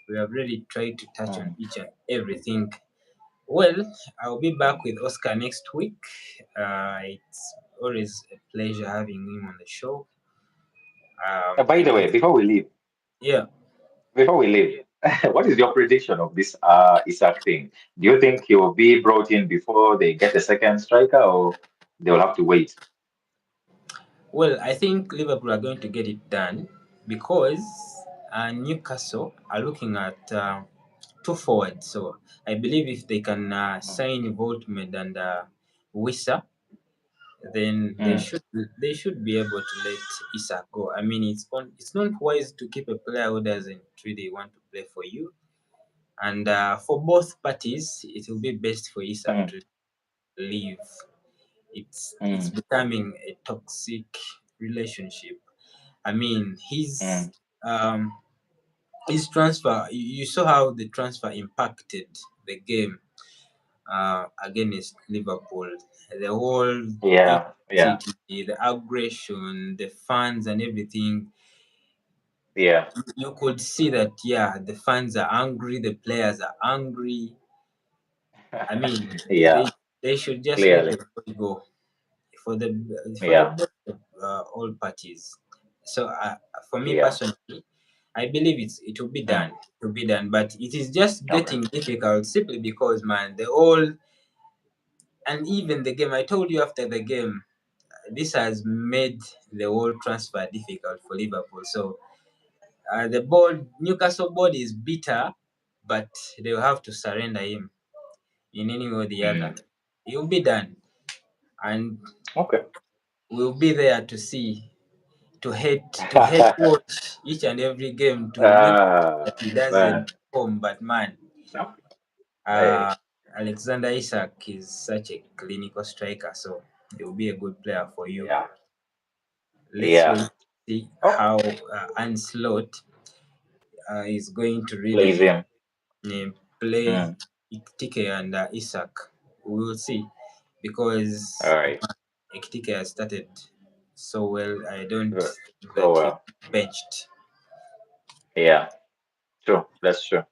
We have really tried to touch on Mm. each and everything. Well, I'll be back with Oscar next week. It's always a pleasure having him on the show. By I the way, think, yeah. before we leave, what is your prediction of this Isak thing? Do you think he will be brought in before they get a second striker, or they will have to wait? Well, I think Liverpool are going to get it done because Newcastle are looking at two forwards. So I believe if they can Mm, sign Voltmed and Wissa, then they mm, should they should be able to let Isak go. I mean, it's not wise to keep a player who doesn't really want to play for you. And for both parties, it will be best for Isak mm, to leave. It's mm, becoming a toxic relationship. I mean, mm. his transfer. You saw how the transfer impacted the game against Liverpool. the whole Yeah. Yeah. intensity, the aggression, the fans and everything. Yeah. You could see that, yeah, the fans are angry, the players are angry. I mean, they Yeah. they should just let Clearly. the ball go for the Yeah. best of all parties. So for me Yeah. personally, I believe it will be Mm. done. It will be done, but it is just Okay. getting difficult simply because, man, the all and even the game. I told you after the game, this has made the whole transfer difficult for Liverpool. So the board, Newcastle board is bitter, but they will have to surrender him in any way or the other. Mm. He will be done, and Okay. we'll be there to see, to hate watch each and every game to make Ah, that he doesn't man. perform. But man, No. Hey. uh, Alexander Isak is such a clinical striker, so he will be a good player for you. Yeah. Let's Yeah. wait to see Okay. how Anslot is going to Plays really him. uh, play Mm. Ekitike and Isak. We will see because All right. Ekitike has started so well. I don't Good. think So that he well. benched. Yeah. True. That's true.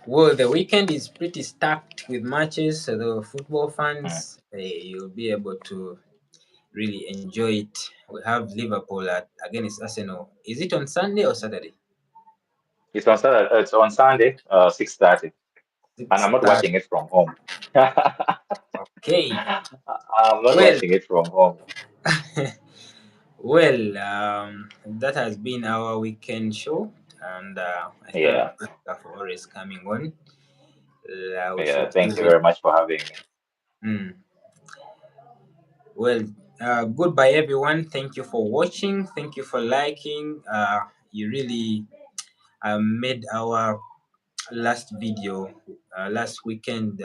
Well, the weekend is pretty stacked with matches, so the football Mm. fans, you'll be able to really enjoy it. We have Liverpool against Arsenal. Is it on Sunday or Saturday? It's on Saturday. It's on Sunday, 6:30, and I'm not 6:30. watching it from home. Okay. I'm not Well, watching it from home. well, that has been our weekend show, and I thank Yeah. Oscar for always coming on. We Yeah. should Thank do you it. very much for having me. Mm. Well, goodbye, everyone. Thank you for watching. Thank you for liking. You really made our last video last weekend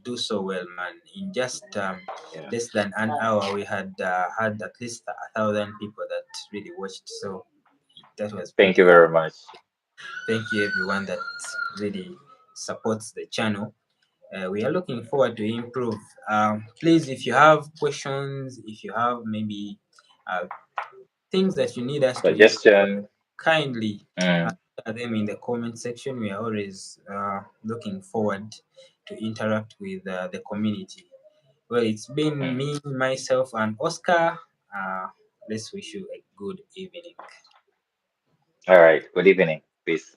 do so well, man. In just Yeah. less than an hour, we had at least 1,000 people that really watched. So that was Thank you pretty. very much. Thank you, everyone that really supports the channel. We are looking forward to improve. Please, if you have questions, if you have maybe uh, things that you need us to improve, Suggestion. kindly Mm. share them in the comment section. We are always looking forward to interact with the community. Well, it's been Mm. me, myself, and Oscar. Let's wish you a good evening. All right. Good evening. Peace.